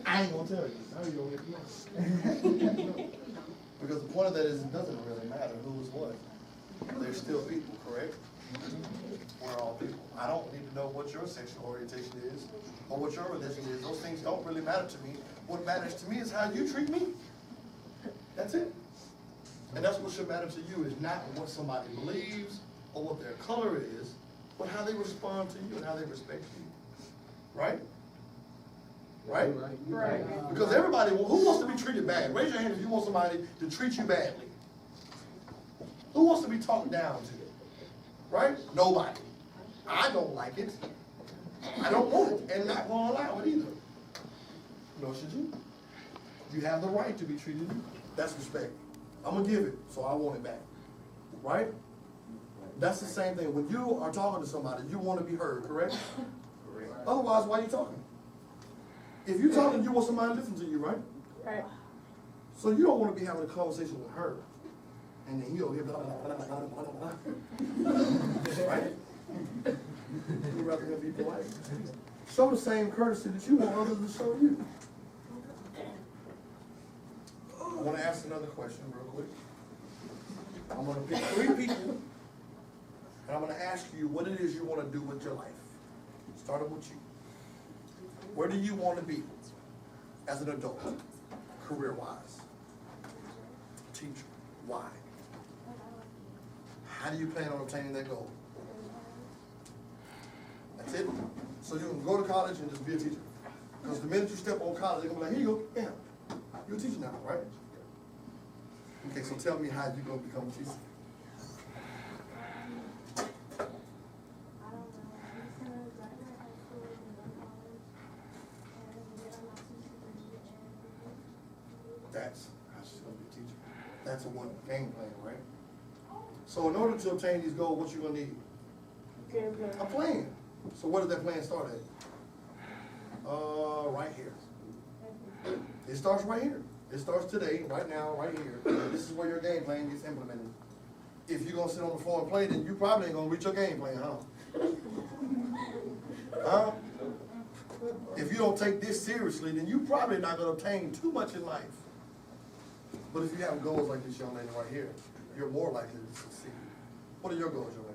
I ain't gonna tell you. Now you don't get to know. Because the point of that is it doesn't really matter who's what. They're still people, correct? We're all people. I don't need to know what your sexual orientation is or what your religion is. Those things don't really matter to me. What matters to me is how you treat me. That's it. And that's what should matter to you, is not what somebody believes or what their color is, but how they respond to you and how they respect you. Right? Right? Right. Because everybody, who wants to be treated bad? Raise your hand if you want somebody to treat you badly. Who wants to be talked down to? Right? Nobody. I don't like it. I don't want it, and not going to allow it either. Nor should you. You have the right to be treated. That's respect. I'm going to give it, so I want it back. Right? That's the same thing. When you are talking to somebody, you want to be heard, correct? Correct. Otherwise, why are you talking? If you're talking, you want somebody to listen to you, right? Right. So you don't want to be having a conversation with her, and then you over here, blah, blah, blah, blah, blah, blah. Right? You'd rather than be polite. Show the same courtesy that you want others to show you. I want to ask another question real quick. I'm going to pick 3 people, and I'm going to ask you what it is you want to do with your life. Starting with you. Where do you want to be as an adult, career-wise? Teacher. Why? How do you plan on obtaining that goal? That's it. So you can go to college and just be a teacher. Because the minute you step on college, they're going to be like, here you go, yeah, you're a teacher now, right? Okay, so tell me how you're going to become a teacher. That's how she's going to be a teacher. That's a one game plan, right? So in order to obtain these goals, what you going to need? A plan. So where does that plan start at? Right here. It starts right here. It starts today, right now, right here. This is where your game plan gets implemented. If you're going to sit on the floor and play, then you probably ain't going to reach your game plan, huh? Huh? If you don't take this seriously, then you're probably not going to obtain too much in life. But if you have goals like this young lady right here, you're more likely to succeed. What are your goals, young lady?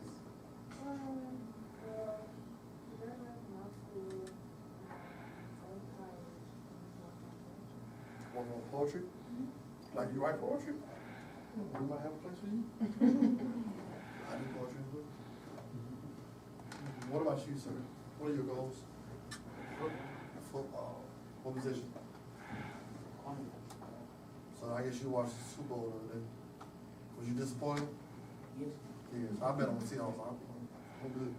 Poetry? Like you write poetry? We might have a place for you. I do poetry as well. What about you, sir? What are your goals? Football. What position? So I guess you watched the Super Bowl the other day. Was you disappointed? Yes. Yes. I bet on the Seahawks. I'm good.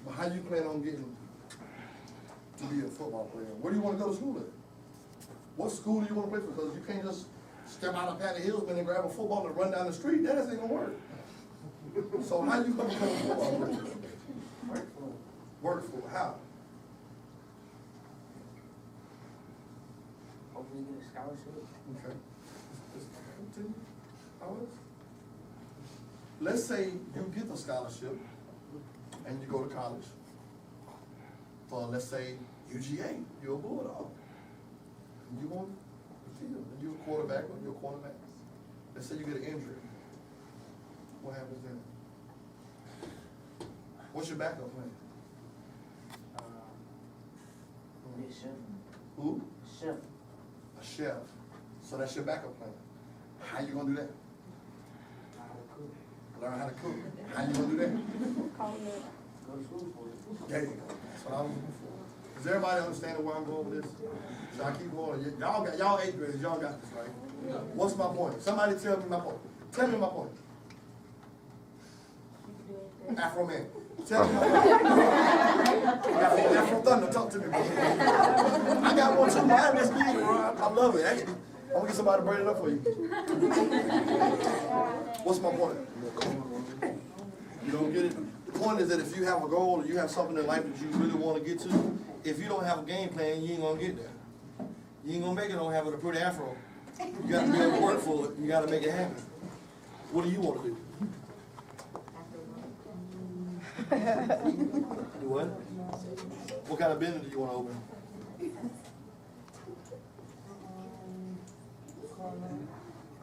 But how you plan on getting to be a football player? Where do you want to go to school at? What school do you want to play for? Because you can't just step out of Patty Hilsman and grab a football and run down the street. That ain't gonna work. So how you gonna become a football player? Work for how? Hopefully get a scholarship. Okay. Continue. How else? Let's say you get the scholarship and you go to college. For let's say UGA, you're a Bulldog. And you want the field, and you're a quarterback or you're a cornerback. Let's say you get an injury. What happens then? What's your backup plan? Be a chef. Who? Chef. A chef. So that's your backup plan. How you gonna do that? How to cook. Learn how to cook. How you gonna do that? Go to school for it. There you go. That's what I was looking for. Does everybody understand where I'm going with this? Should I keep going? Y'all 8th graders, y'all got this, right? What's my point? Somebody tell me my point. Tell me my point. Afro man. Tell me my point. Afro Thunder, talk to me. I got one too. Mine this big, bro. I love it. Actually, I'm gonna get somebody to braid it up for you. What's my point? You don't get it? The point is that if you have a goal or you have something in life that you really want to get to, if you don't have a game plan, you ain't gonna get there. You ain't gonna make it on having a pretty afro. You gotta be able to work for it. You gotta make it happen. What do you want to do? Do what? What kind of business do you want to open?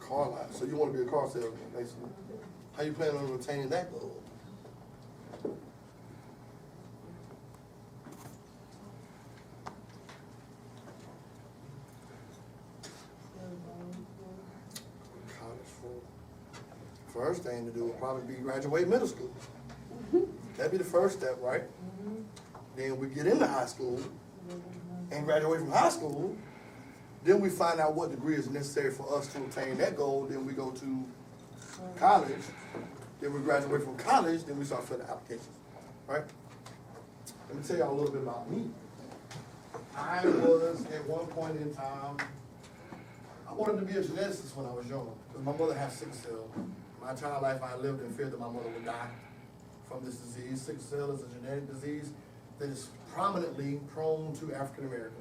Car lot. So you want to be a car salesman, basically. How you plan on retaining that goal? First thing to do would probably be graduate middle school. That'd be the first step, right? Then we get into high school and graduate from high school. Then we find out what degree is necessary for us to attain that goal. Then we go to college. Then we graduate from college. Then we start filling applications, right? Let me tell y'all a little bit about me. I was, at one point in time, I wanted to be a geneticist when I was young, because my mother has sickle cell. My entire life I lived in fear that my mother would die from this disease. Sickle cell is a genetic disease that is prominently prone to African Americans.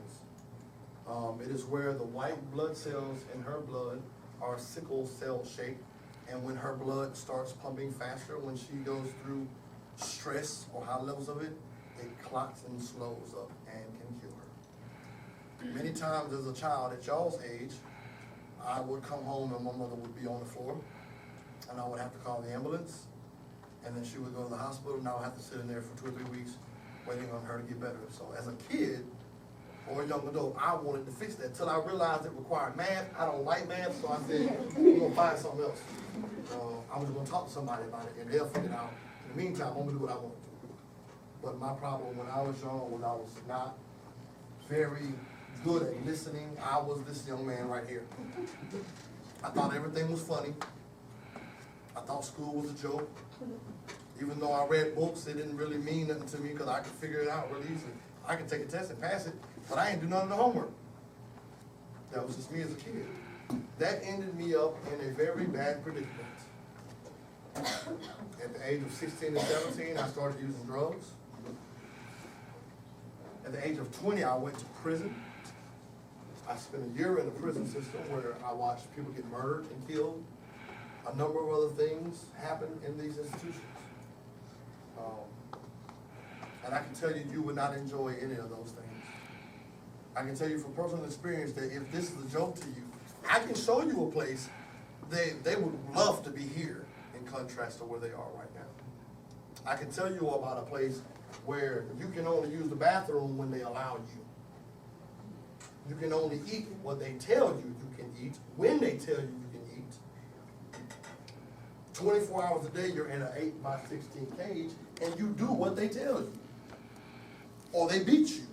It is where the white blood cells in her blood are sickle cell shaped, and when her blood starts pumping faster, when she goes through stress or high levels of it, it clots and slows up and can kill her. Many times as a child at y'all's age, I would come home and my mother would be on the floor, and I would have to call the ambulance, and then she would go to the hospital, and I would have to sit in there for 2 or 3 weeks waiting on her to get better. So as a kid or a young adult, I wanted to fix that till I realized it required math. I don't like math, so I said, I'm gonna find something else. I was gonna talk to somebody about it, and they'll figure it out. In the meantime, I'm gonna do what I want to do. But my problem when I was young was I was not very good at listening. I was this young man right here. I thought everything was funny. I thought school was a joke. Even though I read books, it didn't really mean nothing to me because I could figure it out really easily. I could take a test and pass it, but I didn't do none of the homework. That was just me as a kid. That ended me up in a very bad predicament. At the age of 16 and 17, I started using drugs. At the age of 20, I went to prison. I spent a year in the prison system where I watched people get murdered and killed. A number of other things happen in these institutions. And I can tell you, you would not enjoy any of those things. I can tell you from personal experience that if this is a joke to you, I can show you a place they would love to be here in contrast to where they are right now. I can tell you about a place where you can only use the bathroom when they allow you. You can only eat what they tell you you can eat, when they tell you you can eat. 24 hours a day, you're in an 8x16 cage, and you do what they tell you. Or they beat you.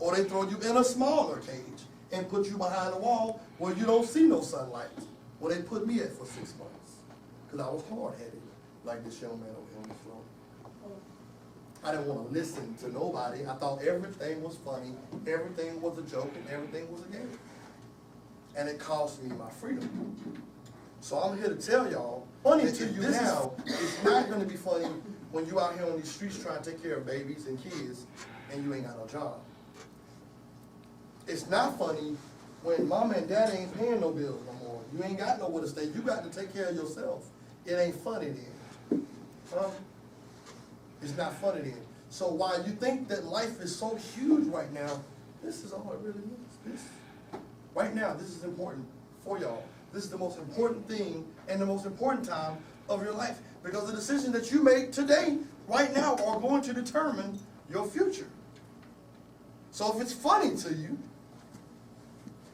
Or they throw you in a smaller cage and put you behind a wall where you don't see no sunlight. Where they put me at for 6 months. Because I was hard-headed, like this young man over here on the floor. I didn't want to listen to nobody. I thought everything was funny, everything was a joke, and everything was a game. And it cost me my freedom. So I'm here to tell y'all, funny to you now, it's not going to be funny when you out here on these streets trying to take care of babies and kids and you ain't got no job. It's not funny when mama and daddy ain't paying no bills no more. You ain't got nowhere to stay. You got to take care of yourself. It ain't funny then. It's not funny then. So while you think that life is so huge right now, this is all it really is. Right now, this is important for y'all. This is the most important thing and the most important time of your life. Because the decisions that you make today, right now, are going to determine your future. So if it's funny to you,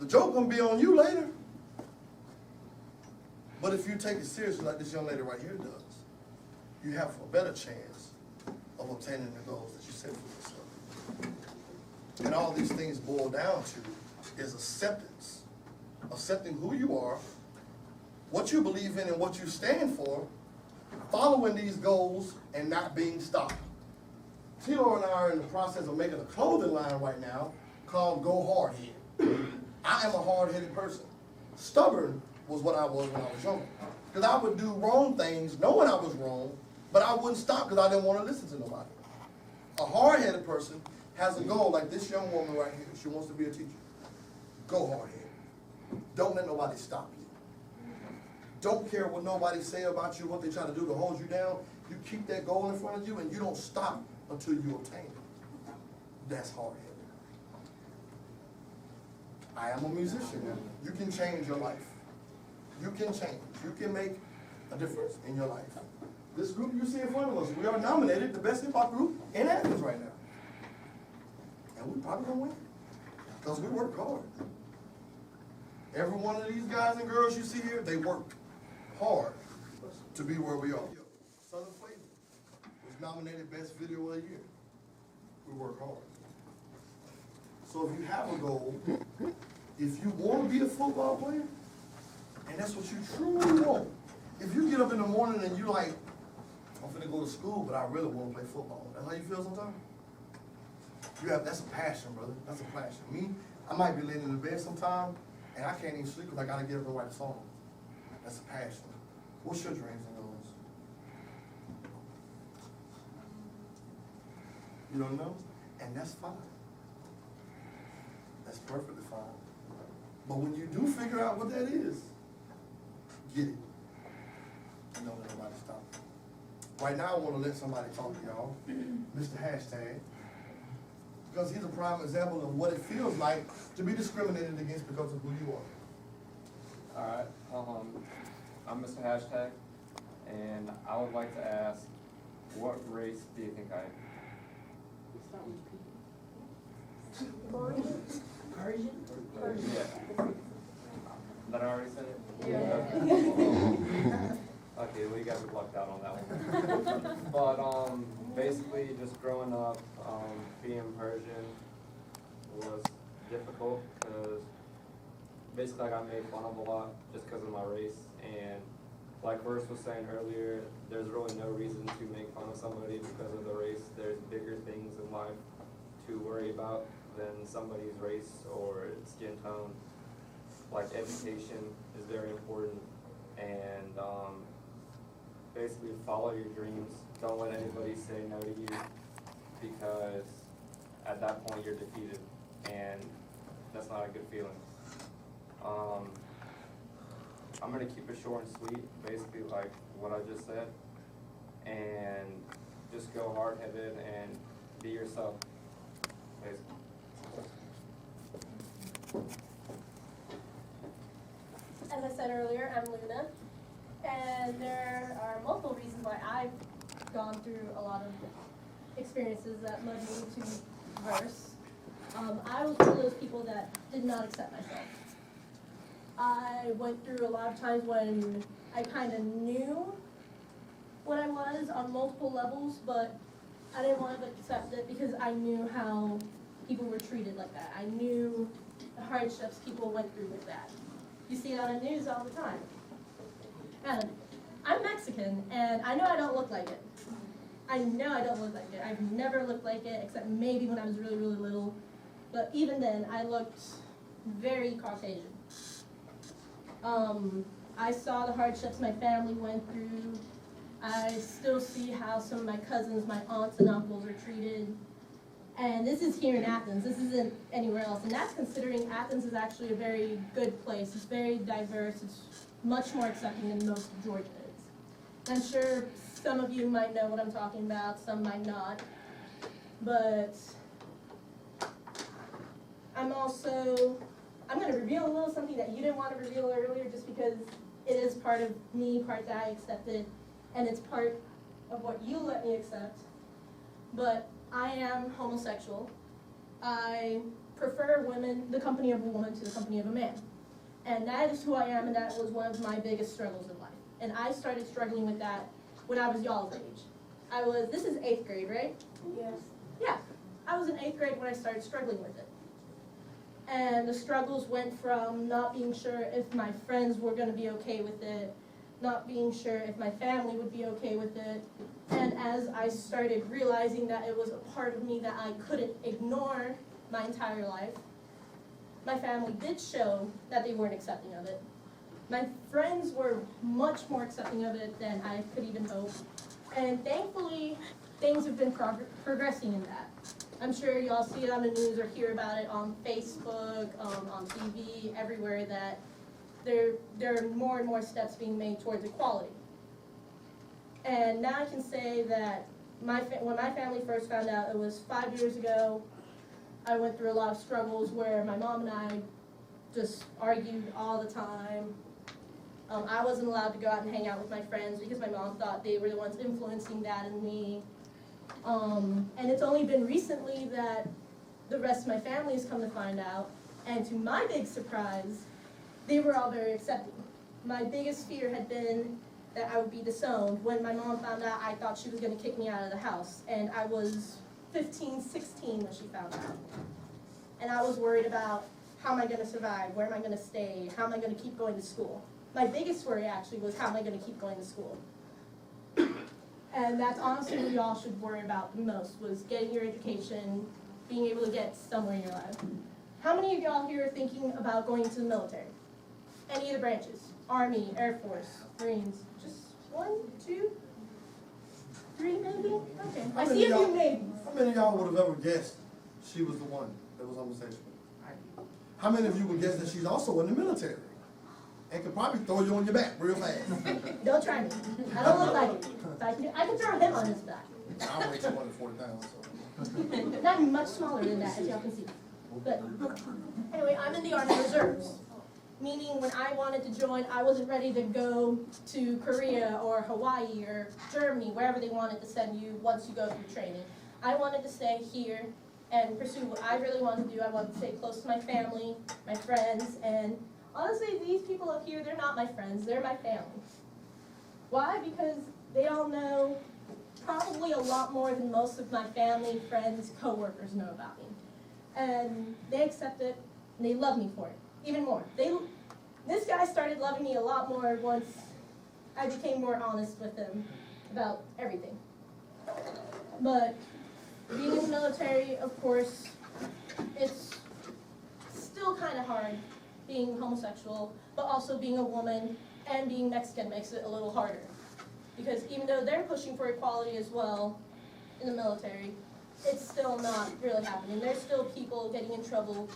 the joke gonna be on you later. But if you take it seriously like this young lady right here does, you have a better chance of obtaining the goals that you set for yourself. And all these things boil down to is acceptance. Accepting who you are, what you believe in and what you stand for, following these goals and not being stopped. Tito and I are in the process of making a clothing line right now called Go Hard Head. I am a hard-headed person. Stubborn was what I was when I was younger. Because I would do wrong things knowing I was wrong, but I wouldn't stop because I didn't want to listen to nobody. A hard-headed person has a goal like this young woman right here. She wants to be a teacher. Go hard-headed. Don't let nobody stop you. Don't care what nobody say about you, what they try to do to hold you down. You keep that goal in front of you and you don't stop until you obtain it. That's hard-headed. I am a musician. You can change your life. You can change. You can make a difference in your life. This group you see in front of us, we are nominated the best hip-hop group in Athens right now. And we probably gonna win. Because we work hard. Every one of these guys and girls you see here, they work hard to be where we are. Southern Flavor was nominated best video of the year. We work hard. So if you have a goal, if you want to be a football player, and that's what you truly want, if you get up in the morning and you're like, I'm finna go to school, but I really want to play football. That's how you feel sometimes? That's a passion, brother. That's a passion. Me, I might be laying in the bed sometime, and I can't even sleep because I gotta get up and write a song. That's a passion. What's your dreams and goals? You don't know? And that's fine. That's perfectly fine. But when you do figure out what that is, get it. And don't let nobody stop you. Right now, I want to let somebody talk to y'all, Mr. Hashtag, because he's a prime example of what it feels like to be discriminated against because of who you are. All right. I'm Mr. Hashtag, and I would like to ask, what race do you think I am? Persian? Yeah. That I already said it? Yeah. Okay, well, you guys are blocked out on that one. But basically, just growing up, being Persian was difficult because basically I got made fun of a lot just because of my race. And like Verse was saying earlier, there's really no reason to make fun of somebody because of the race. There's bigger things in life to worry about than somebody's race or skin tone. Like education is very important, and basically follow your dreams. Don't let anybody say no to you, because at that point you're defeated, and that's not a good feeling. I'm gonna keep it short and sweet, basically like what I just said, and just go hard-headed and be yourself, basically. As I said earlier, I'm Luna, and there are multiple reasons why I've gone through a lot of experiences that led me to Verse. I was one of those people that did not accept myself. I went through a lot of times when I kind of knew what I was on multiple levels, but I didn't want to accept it because I knew how people were treated like that. I knew the hardships people went through with that. You see it on the news all the time. And I'm Mexican, and I know I don't look like it. I know I don't look like it. I've never looked like it, except maybe when I was really, really little. But even then, I looked very Caucasian. I saw the hardships my family went through. I still see how some of my cousins, my aunts and uncles are treated. And this is here in Athens. This isn't anywhere else. And that's considering Athens is actually a very good place. It's very diverse. It's much more accepting than most of Georgia is. I'm sure some of you might know what I'm talking about, some might not. But I'm going to reveal a little something that you didn't want to reveal earlier just because it is part of me, part that I accepted, and it's part of what you let me accept. But I am homosexual. I prefer the company of a woman to the company of a man. And that is who I am, and that was one of my biggest struggles in life. And I started struggling with that when I was y'all's age. This is 8th grade, right? Yes. Yeah, I was in 8th grade when I started struggling with it. And the struggles went from not being sure if my friends were going to be okay with it, not being sure if my family would be okay with it. And as I started realizing that it was a part of me that I couldn't ignore my entire life, my family did show that they weren't accepting of it. My friends were much more accepting of it than I could even hope. And thankfully, things have been progressing in that. I'm sure y'all see it on the news or hear about it on Facebook, on TV, everywhere, that there are more and more steps being made towards equality. And now I can say that when my family first found out, it was 5 years ago. I went through a lot of struggles where my mom and I just argued all the time. I wasn't allowed to go out and hang out with my friends because my mom thought they were the ones influencing that in me. And it's only been recently that the rest of my family has come to find out, and to my big surprise, they were all very accepting. My biggest fear had been that I would be disowned. When my mom found out, I thought she was going to kick me out of the house, and I was 15, 16 when she found out. And I was worried about, how am I going to survive? Where am I going to stay? How am I going to keep going to school? My biggest worry actually was, how am I going to keep going to school? And that's honestly what y'all should worry about the most, was getting your education, being able to get somewhere in your life. How many of y'all here are thinking about going to the military? Any of the branches? Army, Air Force, Marines? Just 1, 2, 3 maybe? Okay. I see a few maybes. How many of y'all would have ever guessed she was the one that was homosexual? How many of you would guess that she's also in the military? And could probably throw you on your back real fast. Don't try me. I don't look like it. I can throw him on his back. I weigh 240 pounds, so. Not much smaller than that, as y'all can see. But anyway, I'm in the Army Reserves. Meaning when I wanted to join, I wasn't ready to go to Korea or Hawaii or Germany, wherever they wanted to send you once you go through training. I wanted to stay here and pursue what I really wanted to do. I wanted to stay close to my family, my friends, and honestly, these people up here, they're not my friends, they're my family. Why? Because they all know probably a lot more than most of my family, friends, co-workers know about me. And they accept it, and they love me for it, even more. This guy started loving me a lot more once I became more honest with him about everything. But being in the military, of course, it's still kind of hard being homosexual, but also being a woman and being Mexican makes it a little harder. Because even though they're pushing for equality as well in the military, it's still not really happening. There's still people getting in trouble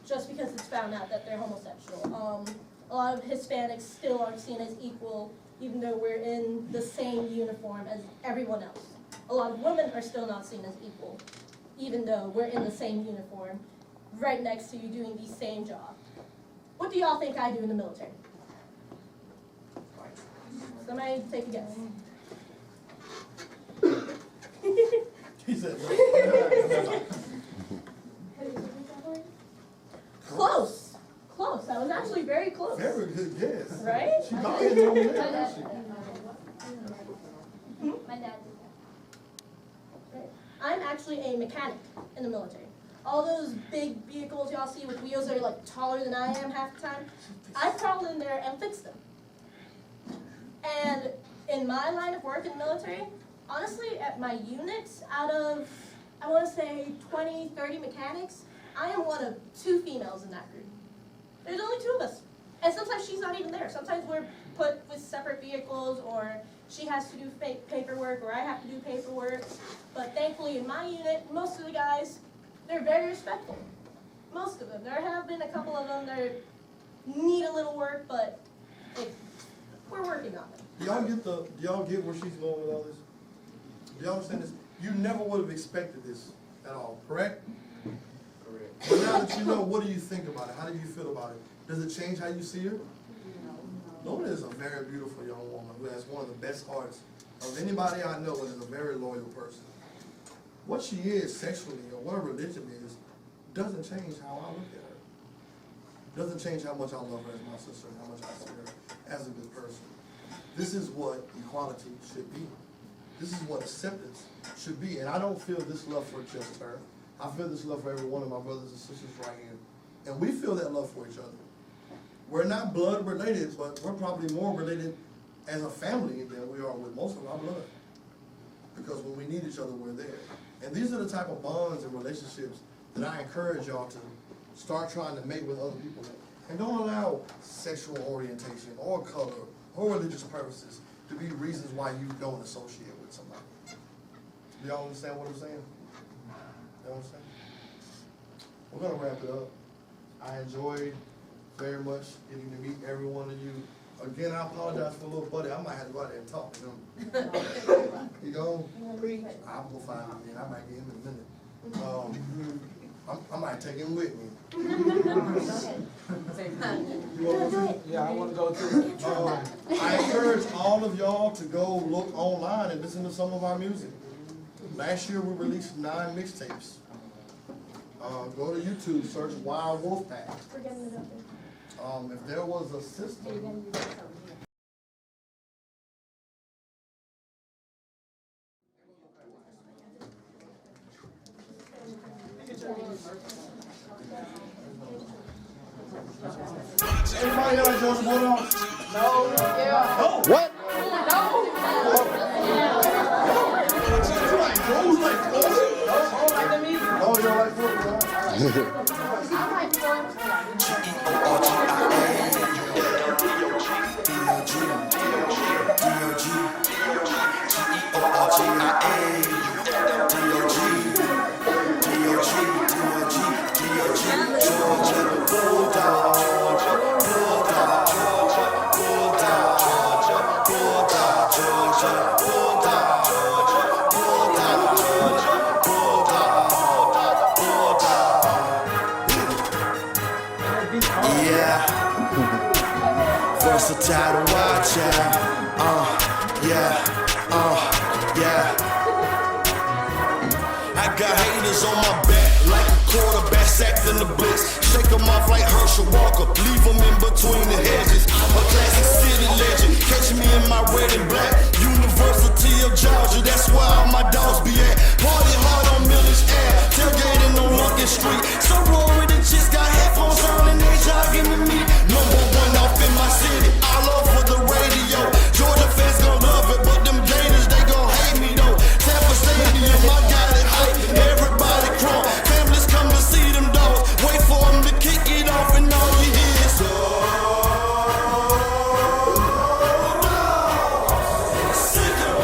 just because it's found out that they're homosexual. A lot of Hispanics still aren't seen as equal, even though we're in the same uniform as everyone else. A lot of women are still not seen as equal, even though we're in the same uniform, right next to you doing the same job. What do y'all think I do in the military? Somebody take a guess. He said, actually very close. Very good guess. Right? She got it over there, didn't she? My dad did that. I'm actually a mechanic in the military. All those big vehicles y'all see with wheels that are like taller than I am half the time, I crawl in there and fix them. And in my line of work in the military, honestly, at my units, out of, I want to say 20, 30 mechanics, I am one of 2 females in that group. There's only 2 of us. And sometimes she's not even there. Sometimes we're put with separate vehicles, or she has to do paperwork, or I have to do paperwork. But thankfully in my unit, most of the guys, they're very respectful. Most of them. There have been a couple of them that need a little work, but we're working on it. Do y'all get where she's going with all this? Do y'all understand this? You never would have expected this at all, correct? Correct. But now that you know, what do you think about it? How do you feel about it? Does it change how you see her? Lola is a very beautiful young woman who has one of the best hearts of anybody I know, and is a very loyal person. What she is sexually, or what her religion is, doesn't change how I look at her. Doesn't change how much I love her as my sister and how much I see her as a good person. This is what equality should be. This is what acceptance should be. And I don't feel this love for just her. I feel this love for every one of my brothers and sisters right here. And we feel that love for each other. We're not blood related, but we're probably more related as a family than we are with most of our blood. Because when we need each other, we're there. And these are the type of bonds and relationships that I encourage y'all to start trying to make with other people. And don't allow sexual orientation or color or religious purposes to be reasons why you don't associate with somebody. Do y'all understand what I'm saying? Y'all understand? We're gonna wrap it up. I enjoyed very much getting to meet every one of you. Again, I apologize for a little buddy. I might have to go out there and talk to him. You know? I'll go find him, and I might get him in a minute. I might take him with me. You want to go too? Yeah, I want to go too. I encourage all of y'all to go look online and listen to some of our music. Last year we released 9 mixtapes. Go to YouTube, search Wild Wolfpack. If there was a system. Everybody got Georgia Bulldogs? No. Yeah. Oh. What? No. Oh, you don't like football? I like Versatyle, Wildchyld, yeah. I got haters on my back like a quarterback sacked in the blitz. Shake them off like Herschel Walker, leave them in between the hedges. A classic city legend, catch me in my red and black. University of Georgia, that's where all my dogs be at. Party hard on Miller's Ave, tailgating on Lunkin Street. So roaring the chicks got headphones on and they jogging to me. Number 1 off in my city, all over the radio. Georgia fans gon' love it, but them Gators, they gon' hate me though. Tampa Stadium, I got it hype, everybody crunk. Families come to see them dogs, wait for them to kick it off and all you hear is sick 'em.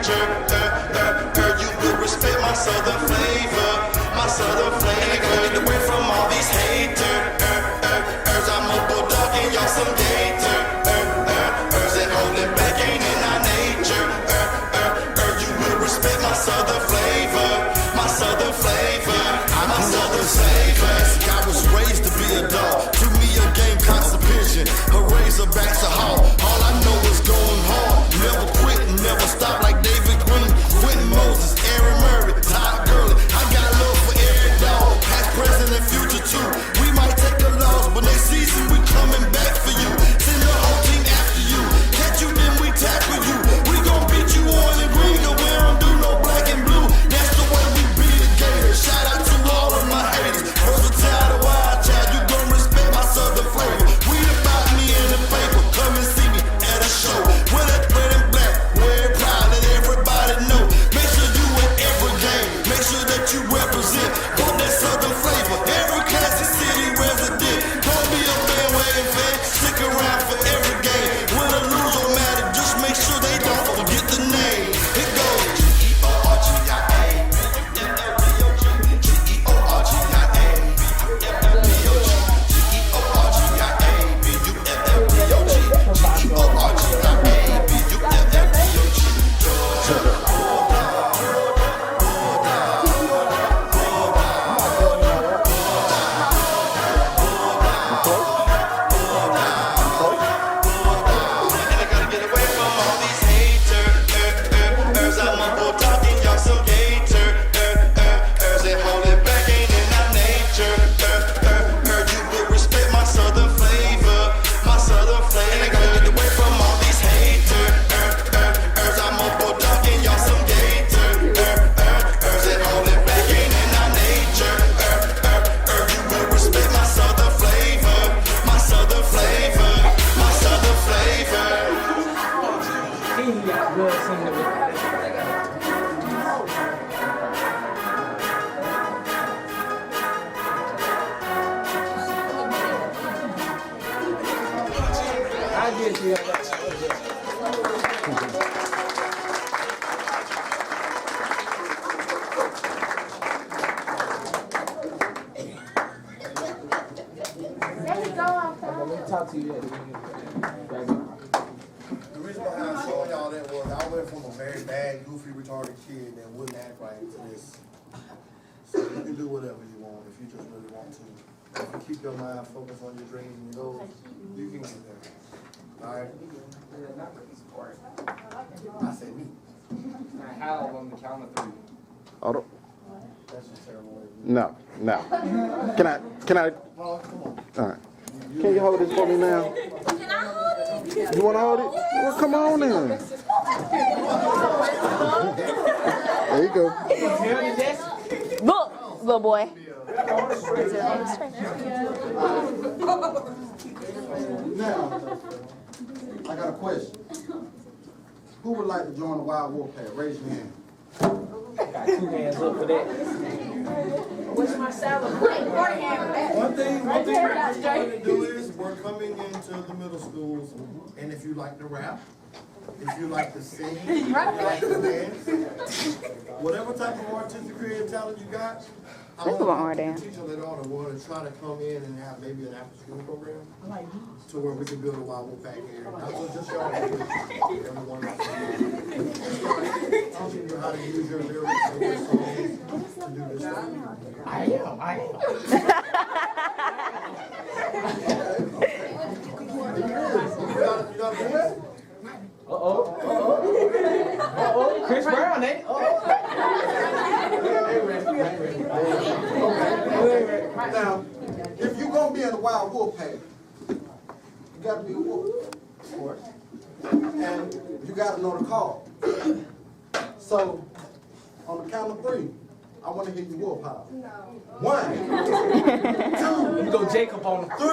nature. You will respect my southern flavor, my southern flavor. Get away from all these haters. I'm a bulldog and y'all some gator. And holding back ain't in our nature. You will respect my southern flavor, my southern flavor, my southern flavor. I was raised to be a dog. To me, a game constipation. A razorback's a haul. All I know is going hard. Never quit and never stop like David Green, Quentin Moses, Aaron Murray, Todd Gurley. I got love for every dog, past, present, and future too. We might take a loss, but next season we coming back for you. Send the whole team after you. Catch you, then we tackle you. We gon' beat you on and green, cause we don't do no black and blue. That's the way we be the Gators. Shout out to all of my haters. Versatile, the Wildchyld, you gon' respect my southern flavor. We about me in the paper, come and see me at a show. With that red and black, wear it proud, let everybody know. Make sure you in every game, make sure that you represent. Want that southern flavor, every classic city resident. Don't be a bandwagon fan, stick around for every game. Win or lose don't matter, just make sure they don't forget the name. It goes G-E-O-R-G-I-A, G-E-O-R-G-I-A, F-F-B-O-G, G-E-O-R-G-I-A, B-U-F-F-B-O-G, G-E-O-R-G-I-A, B-U-F-F-B-O-G. I'm a bulldog and y'all some gator. And holding back ain't in our nature. You will respect my southern flavor, my southern flavor. And I gotta get away from all these haters. I'm a bulldog and y'all some gator. And holding back ain't in our nature. You will respect my southern flavor, my southern flavor, my southern flavor. Talk to you. The reason why I'm showing y'all that was I went from a very bad, goofy, retarded kid that wouldn't act right to this. So you can do whatever you want if you just really want to. If you keep your mind focused on your dreams and your goals, you can get there. Alright? I said me. How on the count of 3? Hold on. That's just terrible way to do it. No. Can I? Oh, come on. All right. Can you hold this for me now? Can I hold it? You want to hold it? Well, come on in. There you go. Look, little boy. Now, I got a question. Who would like to join the Wild Wolfpack? Raise your hand. Got 2 hands up for that. What's my salary? One thing we're going to do is we're coming into the middle schools, and if you like to rap, if you like to sing, if you like to dance, whatever type of artistic creative talent you got, I want to teach them that all and want to try to come in and have maybe an after-school program to where we can build a Wild Wolfpack here. Not just y'all, everyone else. Teaching you how to use your lyrics and your songs to do this stuff. I am. You got to do that? Chris Brown, eh? Now, if you're going to be in the Wild Wolfpack, you got to be a wolf, of course. And you got to know the call. So, on the count of 3, I want to hear you wolf howl. 1, 2, You go Jacob on the 3.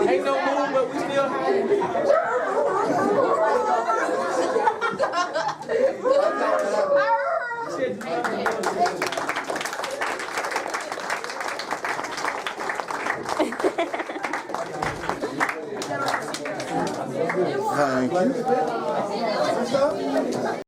Ain't no moon, but we still high. Thank you.